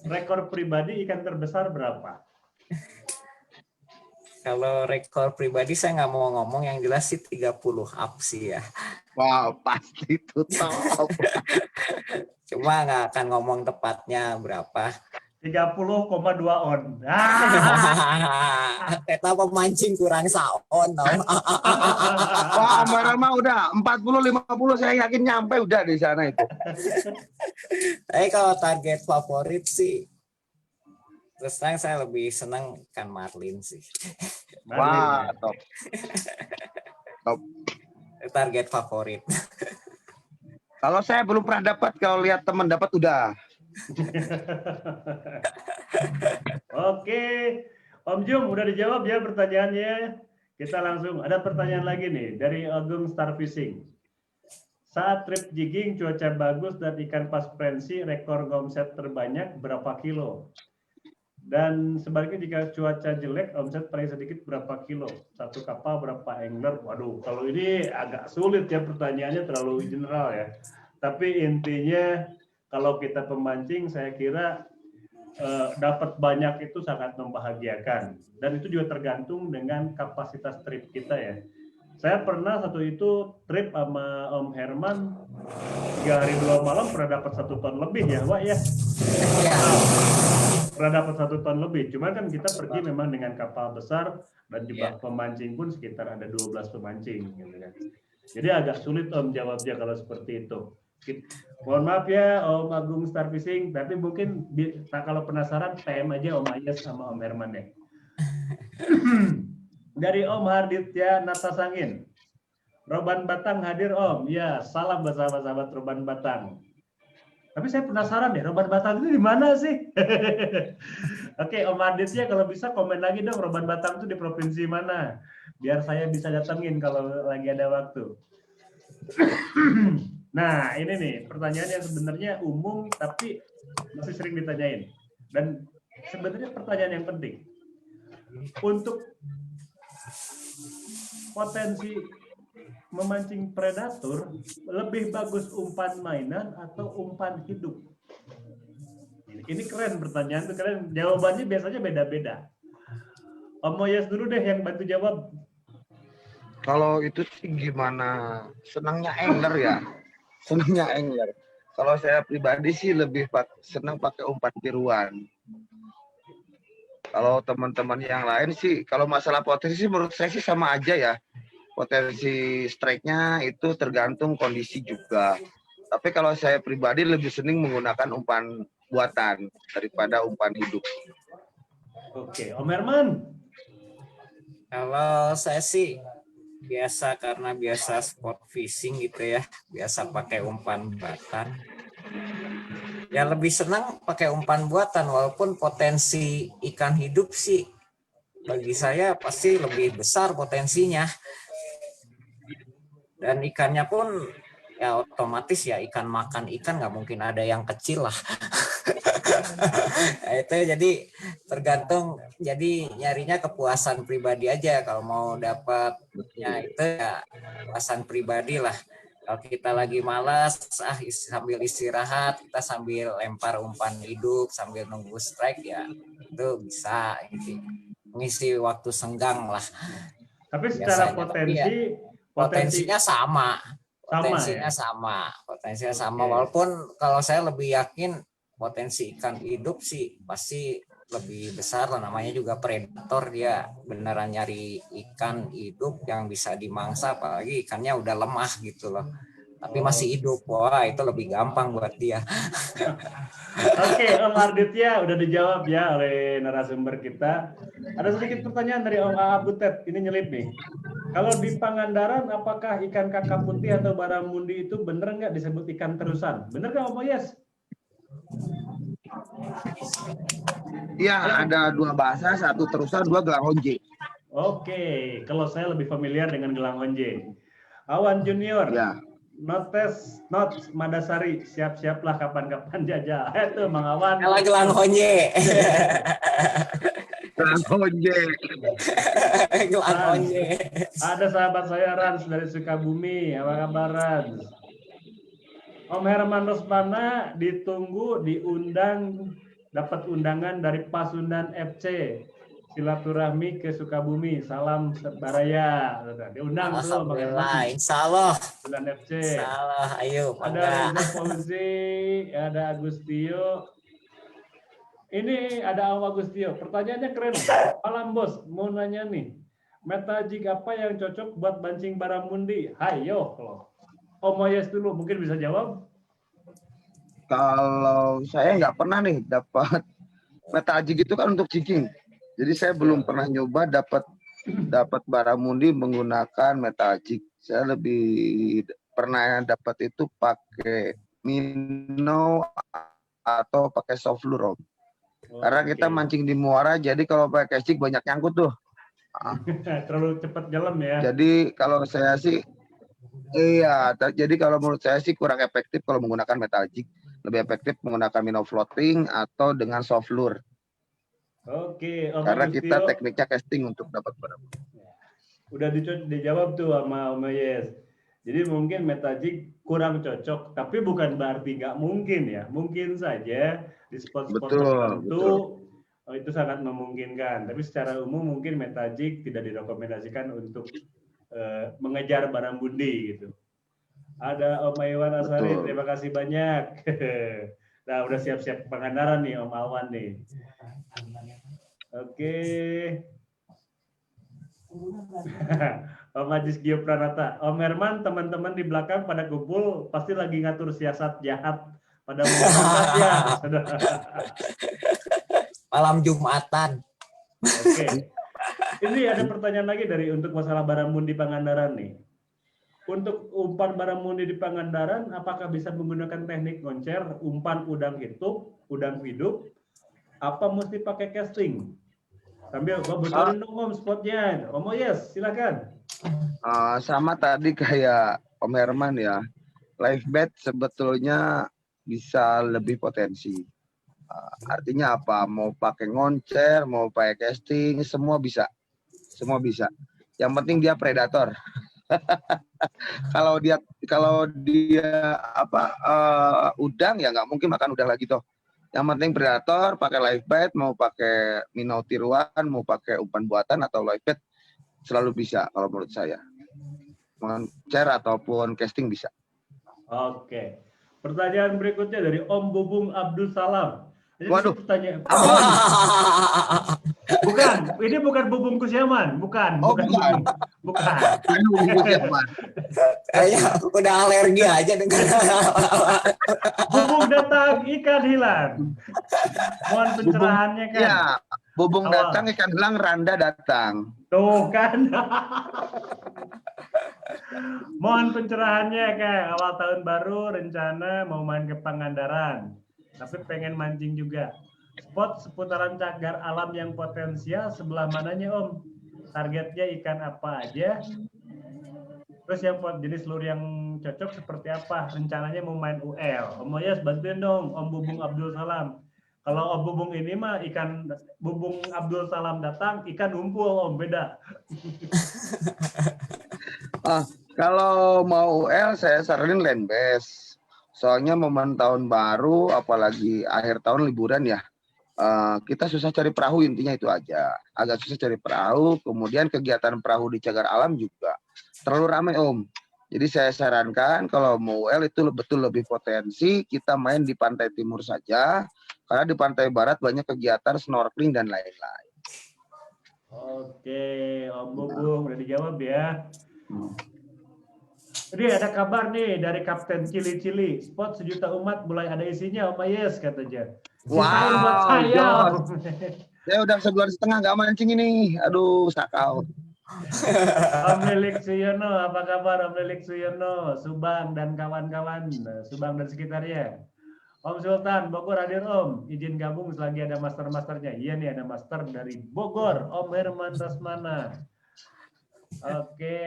Rekor pribadi ikan terbesar berapa? Kalau rekor pribadi saya nggak mau ngomong, yang jelas sih 30 up sih ya. Wow, pasti itu top. Cuma nggak akan ngomong tepatnya berapa. 30,2 on. Kita pemancing kurang saon tau. Wah, Mbak mah udah 40-50 saya yakin nyampe udah di sana itu. Tapi kalau target favorit sih, terus terang saya lebih senang ikan marlin sih. Wah, top. Top. Target favorit. Kalau saya belum pernah dapat, kalau lihat teman dapat udah. Oke, Om Jum udah dijawab ya pertanyaannya. Kita langsung ada pertanyaan lagi nih dari Agung Star Fishing. Saat trip jigging cuaca bagus dan ikan pas pensi, rekor omset terbanyak berapa kilo? Dan sebaliknya jika cuaca jelek, omset paling sedikit berapa kilo? Satu kapal berapa angler? Waduh, kalau ini agak sulit ya pertanyaannya, terlalu general ya. Tapi intinya kalau kita pemancing, saya kira dapat banyak itu sangat membahagiakan. Dan itu juga tergantung dengan kapasitas trip kita ya. Saya pernah satu itu trip sama Om Herman 3 hari 2 malam pernah dapat 1 ton lebih ya, Wak ya. Pernah dapat 1 ton lebih. Cuman kan kita pergi memang dengan kapal besar dan jumlah pemancing pun sekitar ada 12 pemancing gitu kan. Jadi agak sulit Om jawabnya kalau seperti itu. Mohon maaf ya Om Agung Star Fishing, tapi mungkin kalau penasaran PM aja Om Ayes sama Om Herman ya. Dari Om Harditya Natasangin. Roban Batang hadir Om. Ya, salam buat sahabat-sahabat Roban Batang. Tapi saya penasaran deh, Roban Batang itu di mana sih? Oke, Om Harditya kalau bisa komen lagi dong, Roban Batang itu di provinsi mana? Biar saya bisa datengin kalau lagi ada waktu. Nah, ini nih pertanyaan yang sebenarnya umum tapi masih sering ditanyain. Dan sebenarnya pertanyaan yang penting. Untuk potensi memancing predator, lebih bagus umpan mainan atau umpan hidup? Ini keren pertanyaan, itu keren. Jawabannya biasanya beda-beda. Om Moyes dulu deh yang bantu jawab. Kalau itu sih gimana? Senangnya angler ya. Senangnya angler. Kalau saya pribadi sih lebih senang pakai umpan tiruan. Kalau teman-teman yang lain sih, kalau masalah potensi menurut saya sih sama aja ya. Potensi strike-nya itu tergantung kondisi juga. Tapi kalau saya pribadi lebih senang menggunakan umpan buatan daripada umpan hidup. Oke, Om Herman. Kalau saya sih biasa, karena biasa sport fishing gitu ya, biasa pakai umpan buatan. Ya lebih senang pakai umpan buatan, walaupun potensi ikan hidup sih bagi saya pasti lebih besar potensinya. Dan ikannya pun ya otomatis ya ikan makan ikan, nggak mungkin ada yang kecil lah. Nah, itu jadi tergantung, jadi nyarinya kepuasan pribadi aja. Kalau mau dapatnya itu ya kepuasan pribadi lah. Kalau kita lagi malas, sambil istirahat, kita sambil lempar umpan hidup, sambil nunggu strike, ya itu bisa gitu. Mengisi waktu senggang lah. Tapi secara Potensinya sama. Okay. Walaupun kalau saya lebih yakin potensi ikan hidup sih pasti lebih besar lah, namanya juga predator, dia beneran nyari ikan hidup yang bisa dimangsa, apalagi ikannya udah lemah gitu loh, tapi masih hidup. Wah, itu lebih gampang buat dia. Oke, Om Arditya udah dijawab ya oleh narasumber kita. Ada sedikit pertanyaan dari Om AA Butet, ini nyelip nih. Kalau di Pangandaran, apakah ikan kakap putih atau baramundi itu bener nggak disebut ikan terusan? Bener nggak Om Moyes? Iya, ada dua bahasa, satu terusan, dua gelang honje. Oke, kalau saya lebih familiar dengan gelang honje. Awan Junior, ya. Notes Madasari, siap-siaplah kapan-kapan jajal. Itu Mang Awan. Kalau gelang honje. Gelang honje. Gelang honje. Ada sahabat saya Rans dari Sukabumi, apa kabar Rans? Om Herman Rosmana ditunggu, diundang, dapat undangan dari Pasundan FC. Silaturahmi ke Sukabumi, salam Sebaraya. Diundang tuh Om Herman. Insya Allah. Pasundan FC. Insya Allah, ayo. Ada Reza Fauzi, ada Agustio. Ini ada Om Agustio. Pertanyaannya keren. Malam bos, mau nanya nih. Metajik apa yang cocok buat mancing baramundi? Hayo loh. Om Moyes dulu mungkin bisa jawab. Kalau saya nggak pernah nih dapat metajik itu kan untuk jigging. Jadi saya belum pernah nyoba dapat baramundi menggunakan metajik. Saya lebih pernah dapat itu pakai minnow atau pakai soft lure. Karena kita mancing di muara, jadi kalau pakai casting banyak nyangkut tuh. Terlalu cepat jalan ya. Jadi kalau saya sih, iya. Jadi kalau menurut saya sih kurang efektif kalau menggunakan metal jig. Lebih efektif menggunakan minnow floating atau dengan soft lure. Oke. Karena kita tekniknya casting untuk dapat barang. Udah dijawab tuh sama Om Yes. Jadi mungkin metal jig kurang cocok, tapi bukan berarti nggak mungkin ya. Mungkin saja di spot-spot tertentu itu sangat memungkinkan. Tapi secara umum mungkin metal jig tidak direkomendasikan untuk mengejar baramundi gitu. Ada Om Iwan Asari, terima kasih banyak. Nah, udah siap-siap Pangandaran nih Om Awan nih. Oke. Om Ajis Gio Pranata, Om Herman, teman-teman di belakang pada kumpul pasti lagi ngatur siasat jahat pada ya. Malam Jumatan. Oke. Ini ada pertanyaan lagi dari untuk masalah baramundi Pangandaran nih. Untuk umpan baramundi di Pangandaran, apakah bisa menggunakan teknik ngoncer, umpan udang hidup, apa mesti pakai casting? Sambil bocorin dong Om spotnya. Om Yes, silakan. Sama tadi kayak Om Herman ya, live bet sebetulnya bisa lebih potensi. Artinya apa? Mau pakai ngoncer, mau pakai casting, semua bisa. Semua bisa. Yang penting dia predator. Kalau dia apa udang ya nggak mungkin makan udang lagi toh. Yang penting predator, pakai live bait, mau pakai minnow tiruan, mau pakai umpan buatan atau live bait selalu bisa kalau menurut saya. Mencer ataupun casting bisa. Oke. Pertanyaan berikutnya dari Om Bubung Abdul Salam. Jadi Waduh. pertanyaan. Bukan, ini bukan Bubung Kusyaman, bukan, Oh, bukan bukan. Bubung. Bukan. Kayaknya udah alergi aja dengan Bubung datang, ikan hilang. Mohon pencerahannya kan. Iya, bubung Awal. datang ikan hilang, randa datang. Tuh kan. Mohon pencerahannya Kang. Awal tahun baru rencana mau main ke Pangandaran. Tapi pengen mancing juga. Spot seputaran cagar alam yang potensial sebelah mananya Om? Targetnya ikan apa aja? Terus yang jenis lure yang cocok seperti apa? Rencananya mau main UL. Om Moyes bantuin dong Om Bubung Abdul Salam. Kalau Om Bubung ini mah ikan Bubung Abdul Salam datang, ikan ngumpul Om, beda. Kalau mau UL saya saranin land base. Soalnya momen tahun baru, apalagi akhir tahun liburan ya. Kita susah cari perahu, intinya itu aja. Agak susah cari perahu, kemudian kegiatan perahu di cagar alam juga terlalu ramai Om. Jadi saya sarankan kalau mau UL itu betul lebih potensi kita main di pantai timur saja, karena di pantai barat banyak kegiatan snorkeling dan lain-lain. Oke, Om Bubung udah dijawab ya. Jadi ada kabar nih dari Kapten Cili-Cili, spot 1 juta umat mulai ada isinya Om Yes katanya. Sisain buat saya. Saya udah 1,5 bulan nggak mancing ini. Aduh, sakau. Om Lilik Suyono, apa kabar Om Lilik Suyono, Subang dan kawan-kawan, Subang dan sekitarnya. Om Sultan, Bogor hadir Om, izin gabung selagi ada master-masternya. Iya nih ada master dari Bogor, Om Herman Rasmana. Oke,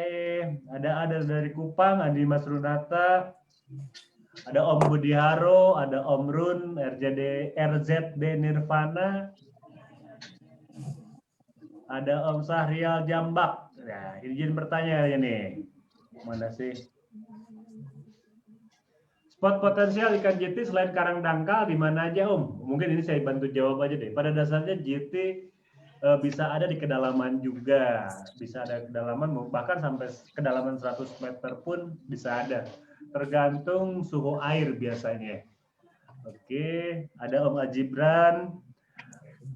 ada dari Kupang, Adi Mas Runata, ada Om Budi Haro, ada Om Run, RZD Nirvana, ada Om Sahrial Jambak. Nah, izin bertanya ya nih. Mana sih? Spot potensial ikan JT selain karang dangkal di mana aja Om? Mungkin ini saya bantu jawab aja deh. Pada dasarnya JT bisa ada di kedalaman juga. Bisa ada kedalaman bahkan sampai kedalaman 100 meter pun bisa ada. Tergantung suhu air biasanya. Oke, ada Om Ajibran.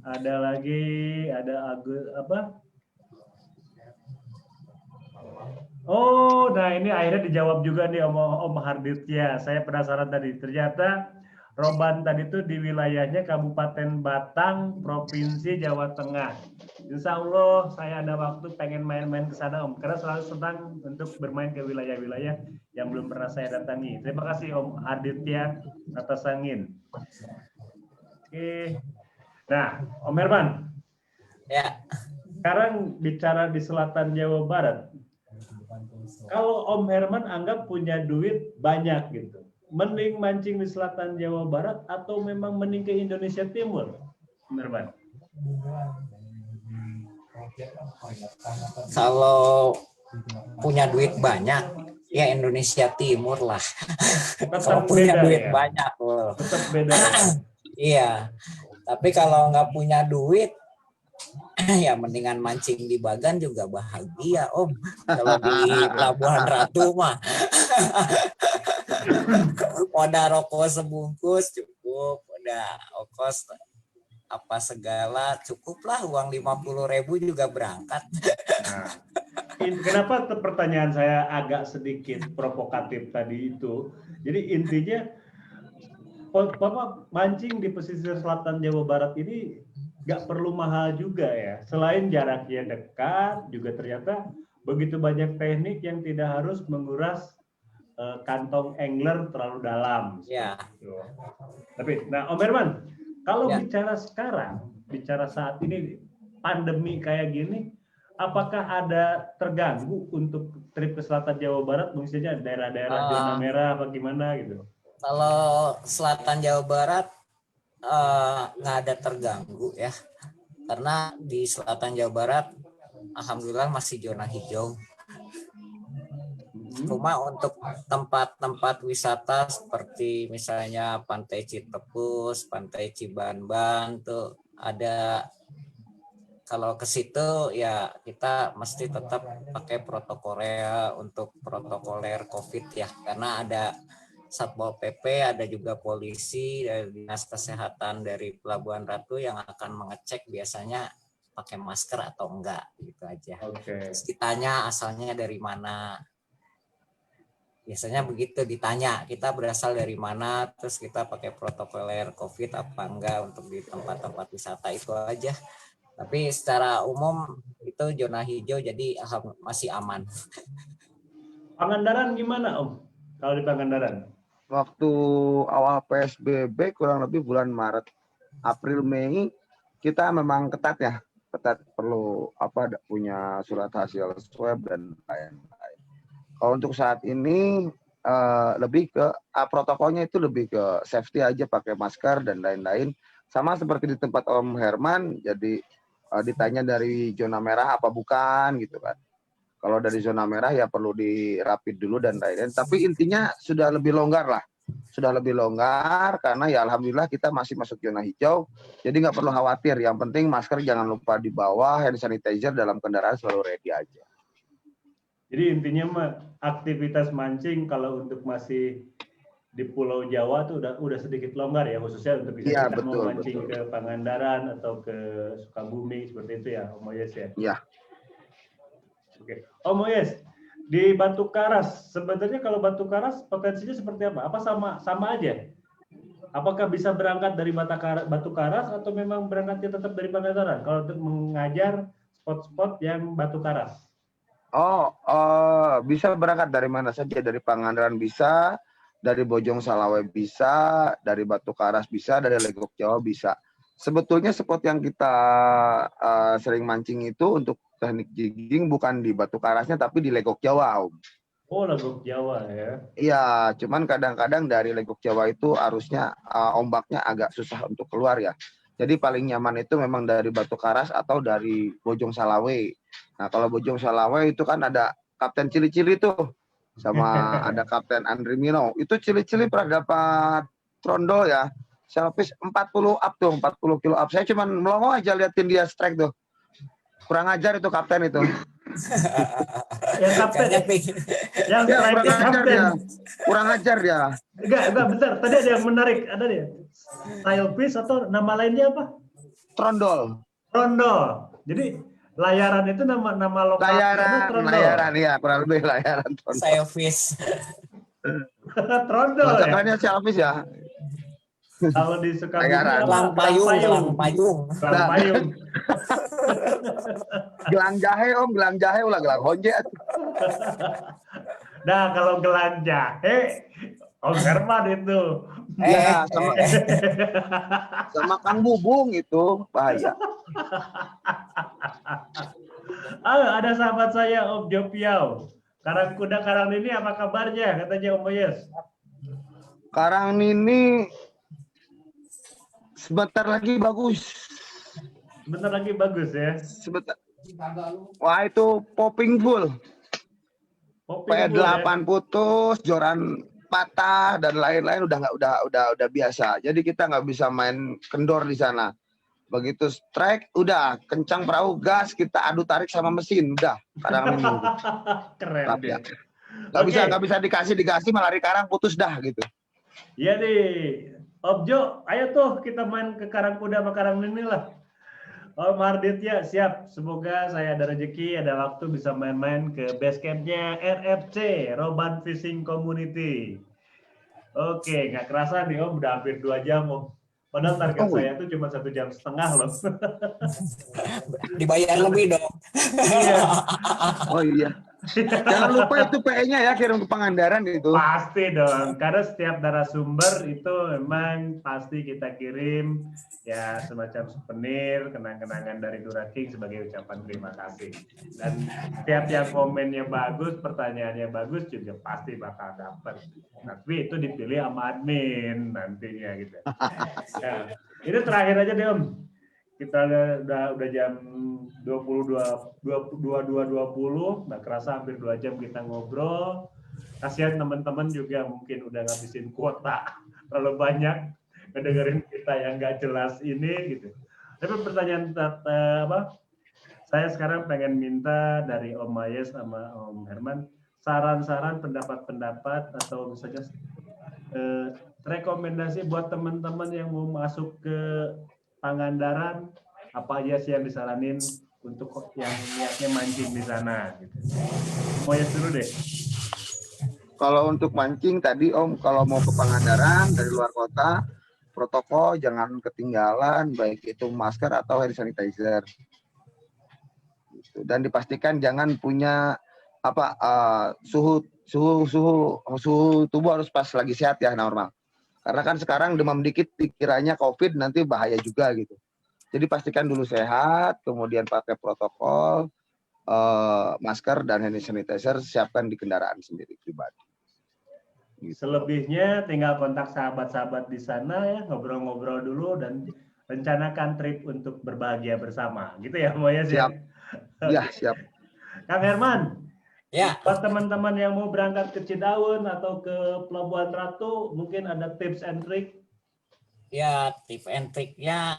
Ada lagi, ada apa? Oh, nah ini akhirnya dijawab juga nih Om Harditya. Saya penasaran tadi. Ternyata Roban tadi itu di wilayahnya Kabupaten Batang, Provinsi Jawa Tengah. Insya Allah saya ada waktu pengen main-main ke sana Om. Karena selalu senang untuk bermain ke wilayah-wilayah yang belum pernah saya datangi. Terima kasih Om Harditya atas angin. Oke. Nah, Om Herman. Ya. Sekarang bicara di selatan Jawa Barat. Kalau Om Herman anggap punya duit banyak gitu, mending mancing di selatan Jawa Barat atau memang mending ke Indonesia Timur, Om Herman? Kalau punya duit banyak, ya Indonesia Timur lah. Kalau punya duit banyak loh. Tetap beda. Iya. Tapi kalau nggak punya duit, ya mendingan mancing di Bagan juga bahagia Om. Kalau di Labuhan Ratu mah udah rokok sebungkus cukup, udah ongkos apa segala cukup lah, uang 50.000 juga berangkat. Nah, kenapa pertanyaan saya agak sedikit provokatif tadi itu? Jadi intinya mancing di pesisir selatan Jawa Barat ini nggak perlu mahal juga ya. Selain jaraknya dekat, juga ternyata begitu banyak teknik yang tidak harus menguras kantong angler terlalu dalam. Ya. Tapi, nah Om Herman, kalau bicara sekarang, bicara saat ini pandemi kayak gini, apakah ada terganggu untuk trip ke selatan Jawa Barat, misalnya daerah-daerah zona merah apa gimana gitu? Kalau selatan Jawa Barat nggak ada terganggu ya, karena di selatan Jawa Barat alhamdulillah masih zona hijau. Cuma untuk tempat-tempat wisata seperti misalnya Pantai Citepus, Pantai Cibanban tuh ada, kalau ke situ ya kita mesti tetap pakai protokoler untuk protokoler COVID ya, karena ada Satpol PP, ada juga polisi dari Dinas Kesehatan dari Pelabuhan Ratu yang akan mengecek biasanya pakai masker atau enggak, gitu aja. Terus ditanya asalnya dari mana. Biasanya begitu ditanya, kita berasal dari mana, terus kita pakai protokoler COVID apa enggak untuk di tempat-tempat wisata, itu aja. Tapi secara umum itu zona hijau, jadi masih aman. Pangandaran gimana Om? Kalau di Pangandaran? Waktu awal PSBB kurang lebih bulan Maret, April, Mei kita memang ketat ya, ketat, perlu punya surat hasil swab dan lain-lain. Kalau untuk saat ini lebih ke protokolnya itu lebih ke safety aja, pakai masker dan lain-lain. Sama seperti di tempat Om Herman, jadi ditanya dari zona merah apa bukan gitu kan. Kalau dari zona merah ya perlu dirapid dulu dan lain-lain. Tapi intinya sudah lebih longgar lah. Sudah lebih longgar karena ya alhamdulillah kita masih masuk zona hijau. Jadi nggak perlu khawatir. Yang penting masker jangan lupa dibawa, hand sanitizer dalam kendaraan selalu ready aja. Jadi intinya mah aktivitas mancing kalau untuk masih di Pulau Jawa tuh udah sedikit longgar ya, khususnya untuk bisa kita mau mancing ke Pangandaran atau ke Sukabumi seperti itu ya, Om Moyes ya. Iya. Oke, Om Moyes, di Batu Karas sebenarnya kalau Batu Karas potensinya seperti apa? Apa sama aja? Apakah bisa berangkat dari Batu Karas atau memang berangkatnya tetap dari Pangandaran kalau untuk mengajar spot-spot yang Batu Karas? Bisa berangkat dari mana saja, dari Pangandaran bisa, dari Bojong Salawe bisa, dari Batu Karas bisa, dari Legok Jawa bisa. Sebetulnya spot yang kita sering mancing itu untuk teknik jigging bukan di Batu Karasnya tapi di Legok Jawa, Om. Oh, Legok Jawa ya. Iya, cuman kadang-kadang dari Legok Jawa itu arusnya ombaknya agak susah untuk keluar ya. Jadi paling nyaman itu memang dari Batu Karas atau dari Bojong Salawe. Nah, kalau Bojong Salawe itu kan ada Kapten Cili-Cili tuh. Sama ada Kapten Andri Mino. Itu Cili-Cili pernah dapat trondol ya. Selfish 40 up tuh, 40 kilo up. Saya cuma melongo aja liatin dia strike tuh. Kurang ajar itu kapten itu. Yang kapten. Yang kurang ajar dia. Kurang ajar dia. Enggak, bentar. Tadi ada yang menarik. Ada dia. Tailfish atau nama lainnya apa? Trondol. Trondol. Jadi layaran itu nama lokal. Layaran ya, kurang lebih layaran trondol. Sailfish. Trondol ya. Makanya sailfish ya. Kalau di Sukabumi gelang payung. Gelang jahe Om, gelang jahe ulah gelang honje. Nah, kalau gelang jahe Om Herman itu. Ya, sama Kang Bubung itu bahaya. Ada sahabat saya Om Jopiau. Karangkuda Karangnini apa kabarnya? Katanya Om Moyes. Karangnini sebentar lagi bagus. Sebentar lagi bagus ya. Sebentar. Wah itu popping full. P8 ya? Putus, joran patah dan lain-lain udah biasa. Jadi kita nggak bisa main kendor di sana. Begitu strike udah kencang perahu gas kita adu tarik sama mesin udah. Karangnini. Keren ya. Nggak bisa dikasih malah di karang putus dah gitu. Iya nih. Om Jo, ayo tuh kita main ke Karangkuda sama Karangnini lah. Om Arditya, siap. Semoga saya ada rezeki, ada waktu bisa main-main ke base campnya RFC, Roban Fishing Community. Oke, nggak kerasa nih Om, udah hampir 2 jam Om. Padahal target saya tuh cuma 1,5 jam loh. Dibayar lebih dong. Iya. Oh iya. Jangan lupa itu PE-nya ya, kirim ke Pangandaran itu. Pasti dong, karena setiap narasumber itu memang pasti kita kirim ya semacam souvenir, kenang-kenangan dari Dura King sebagai ucapan terima kasih. Dan setiap yang komennya bagus, pertanyaannya bagus juga pasti bakal dapat. Tapi itu dipilih sama admin nantinya gitu. Ya, ini terakhir aja deh Om. Kita udah jam 22.20, nggak kerasa hampir 2 jam kita ngobrol. Kasihan teman-teman juga mungkin udah ngabisin kuota terlalu banyak ngedengerin kita yang nggak jelas ini gitu. Tapi pertanyaan saya sekarang pengen minta dari Om Mayes sama Om Herman saran-saran, pendapat-pendapat atau misalnya rekomendasi buat teman-teman yang mau masuk ke Pangandaran, apa aja sih yang disaranin untuk yang niatnya mancing di sana gitu. Mayes dulu deh. Kalau untuk mancing tadi Om, kalau mau ke Pangandaran dari luar kota, protokol jangan ketinggalan, baik itu masker atau hand sanitizer. Dan dipastikan jangan punya suhu tubuh harus pas lagi sehat ya, normal. Karena kan sekarang demam dikit dikiranya COVID, nanti bahaya juga gitu. Jadi pastikan dulu sehat, kemudian pakai protokol, masker dan hand sanitizer siapkan di kendaraan sendiri pribadi. Gitu. Selebihnya tinggal kontak sahabat-sahabat di sana ya, ngobrol-ngobrol dulu dan rencanakan trip untuk berbahagia bersama, gitu ya, Mayes ya. Siap. Ya, siap. Kang Herman, Ya, buat teman-teman yang mau berangkat ke Cidaun atau ke Pelabuhan Ratu, mungkin ada tips and trick? ya tips and triknya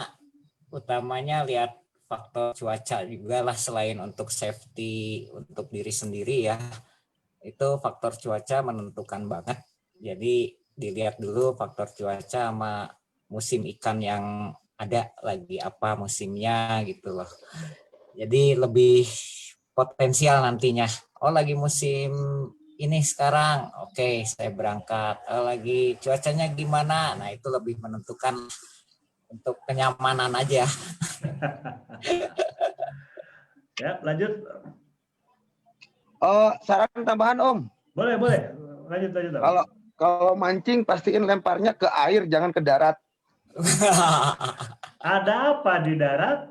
utamanya lihat faktor cuaca juga lah, selain untuk safety untuk diri sendiri ya. Itu faktor cuaca menentukan banget. Jadi dilihat dulu faktor cuaca sama musim ikan yang ada lagi apa musimnya gitu loh. Jadi lebih potensial nantinya. Oh lagi musim ini sekarang, oke saya berangkat. Oh, lagi cuacanya gimana? Nah itu lebih menentukan untuk kenyamanan aja. Ya, lanjut. Saran tambahan Om. Boleh. Lanjut. Kalau mancing pastiin lemparnya ke air, jangan ke darat. Ada apa di darat?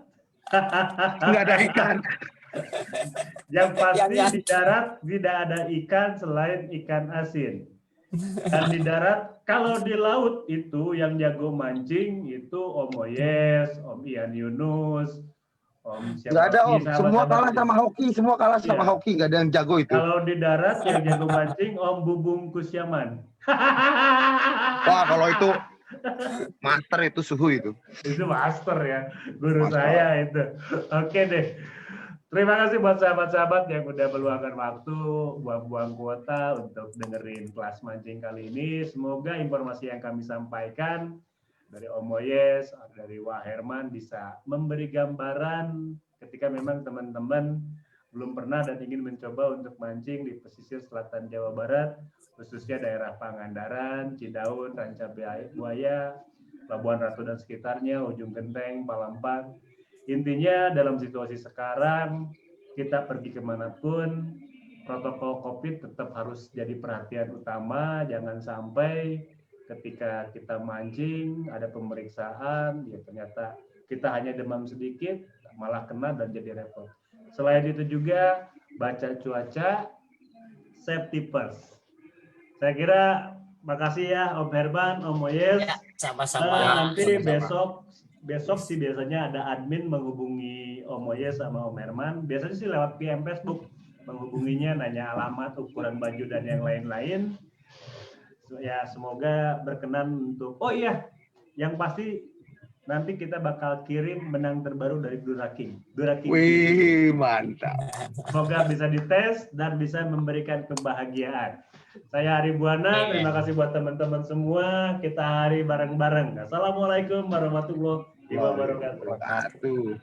Nggak ada ikan. Yang pasti di darat tidak ada ikan selain ikan asin. Dan di darat, kalau di laut itu yang jago mancing itu Om Oyes, Om Ian Yunus, Om siapa? Nggak ada Om, semua kalah sama Iya. hoki, nggak ada yang jago itu. Kalau di darat yang jago mancing Om Bubung Kusyaman. Wah kalau itu master itu suhu itu. Itu master ya, guru Master. saya itu. Oke deh. Terima kasih buat sahabat-sahabat yang udah meluangkan waktu, buang-buang kuota untuk dengerin kelas mancing kali ini. Semoga informasi yang kami sampaikan dari Om Moyes, dari Wah Herman bisa memberi gambaran ketika memang teman-teman belum pernah dan ingin mencoba untuk mancing di pesisir selatan Jawa Barat, khususnya daerah Pangandaran, Cidaun, Ranca Buaya, Pelabuhan Ratu dan sekitarnya, Ujung Genteng, Palembang. Intinya dalam situasi sekarang, kita pergi kemanapun, protokol COVID tetap harus jadi perhatian utama. Jangan sampai ketika kita mancing, ada pemeriksaan, ya ternyata kita hanya demam sedikit, malah kena dan jadi repot. Selain itu juga, baca cuaca, safety first. Saya kira, makasih ya Om Herman, Om Moyes. Ya, sama-sama. Nanti besok sih biasanya ada admin menghubungi Om Moyes sama Om Herman. Biasanya sih lewat PM Facebook menghubunginya, nanya alamat, ukuran baju dan yang lain-lain. Ya semoga berkenan untuk. Oh iya, yang pasti nanti kita bakal kirim benang terbaru dari Duraking. Wih mantap. Semoga bisa dites dan bisa memberikan kebahagiaan. Saya Ari Buana, terima kasih buat teman-teman semua. Kita hari bareng-bareng. Assalamualaikum warahmatullahi wabarakatuh.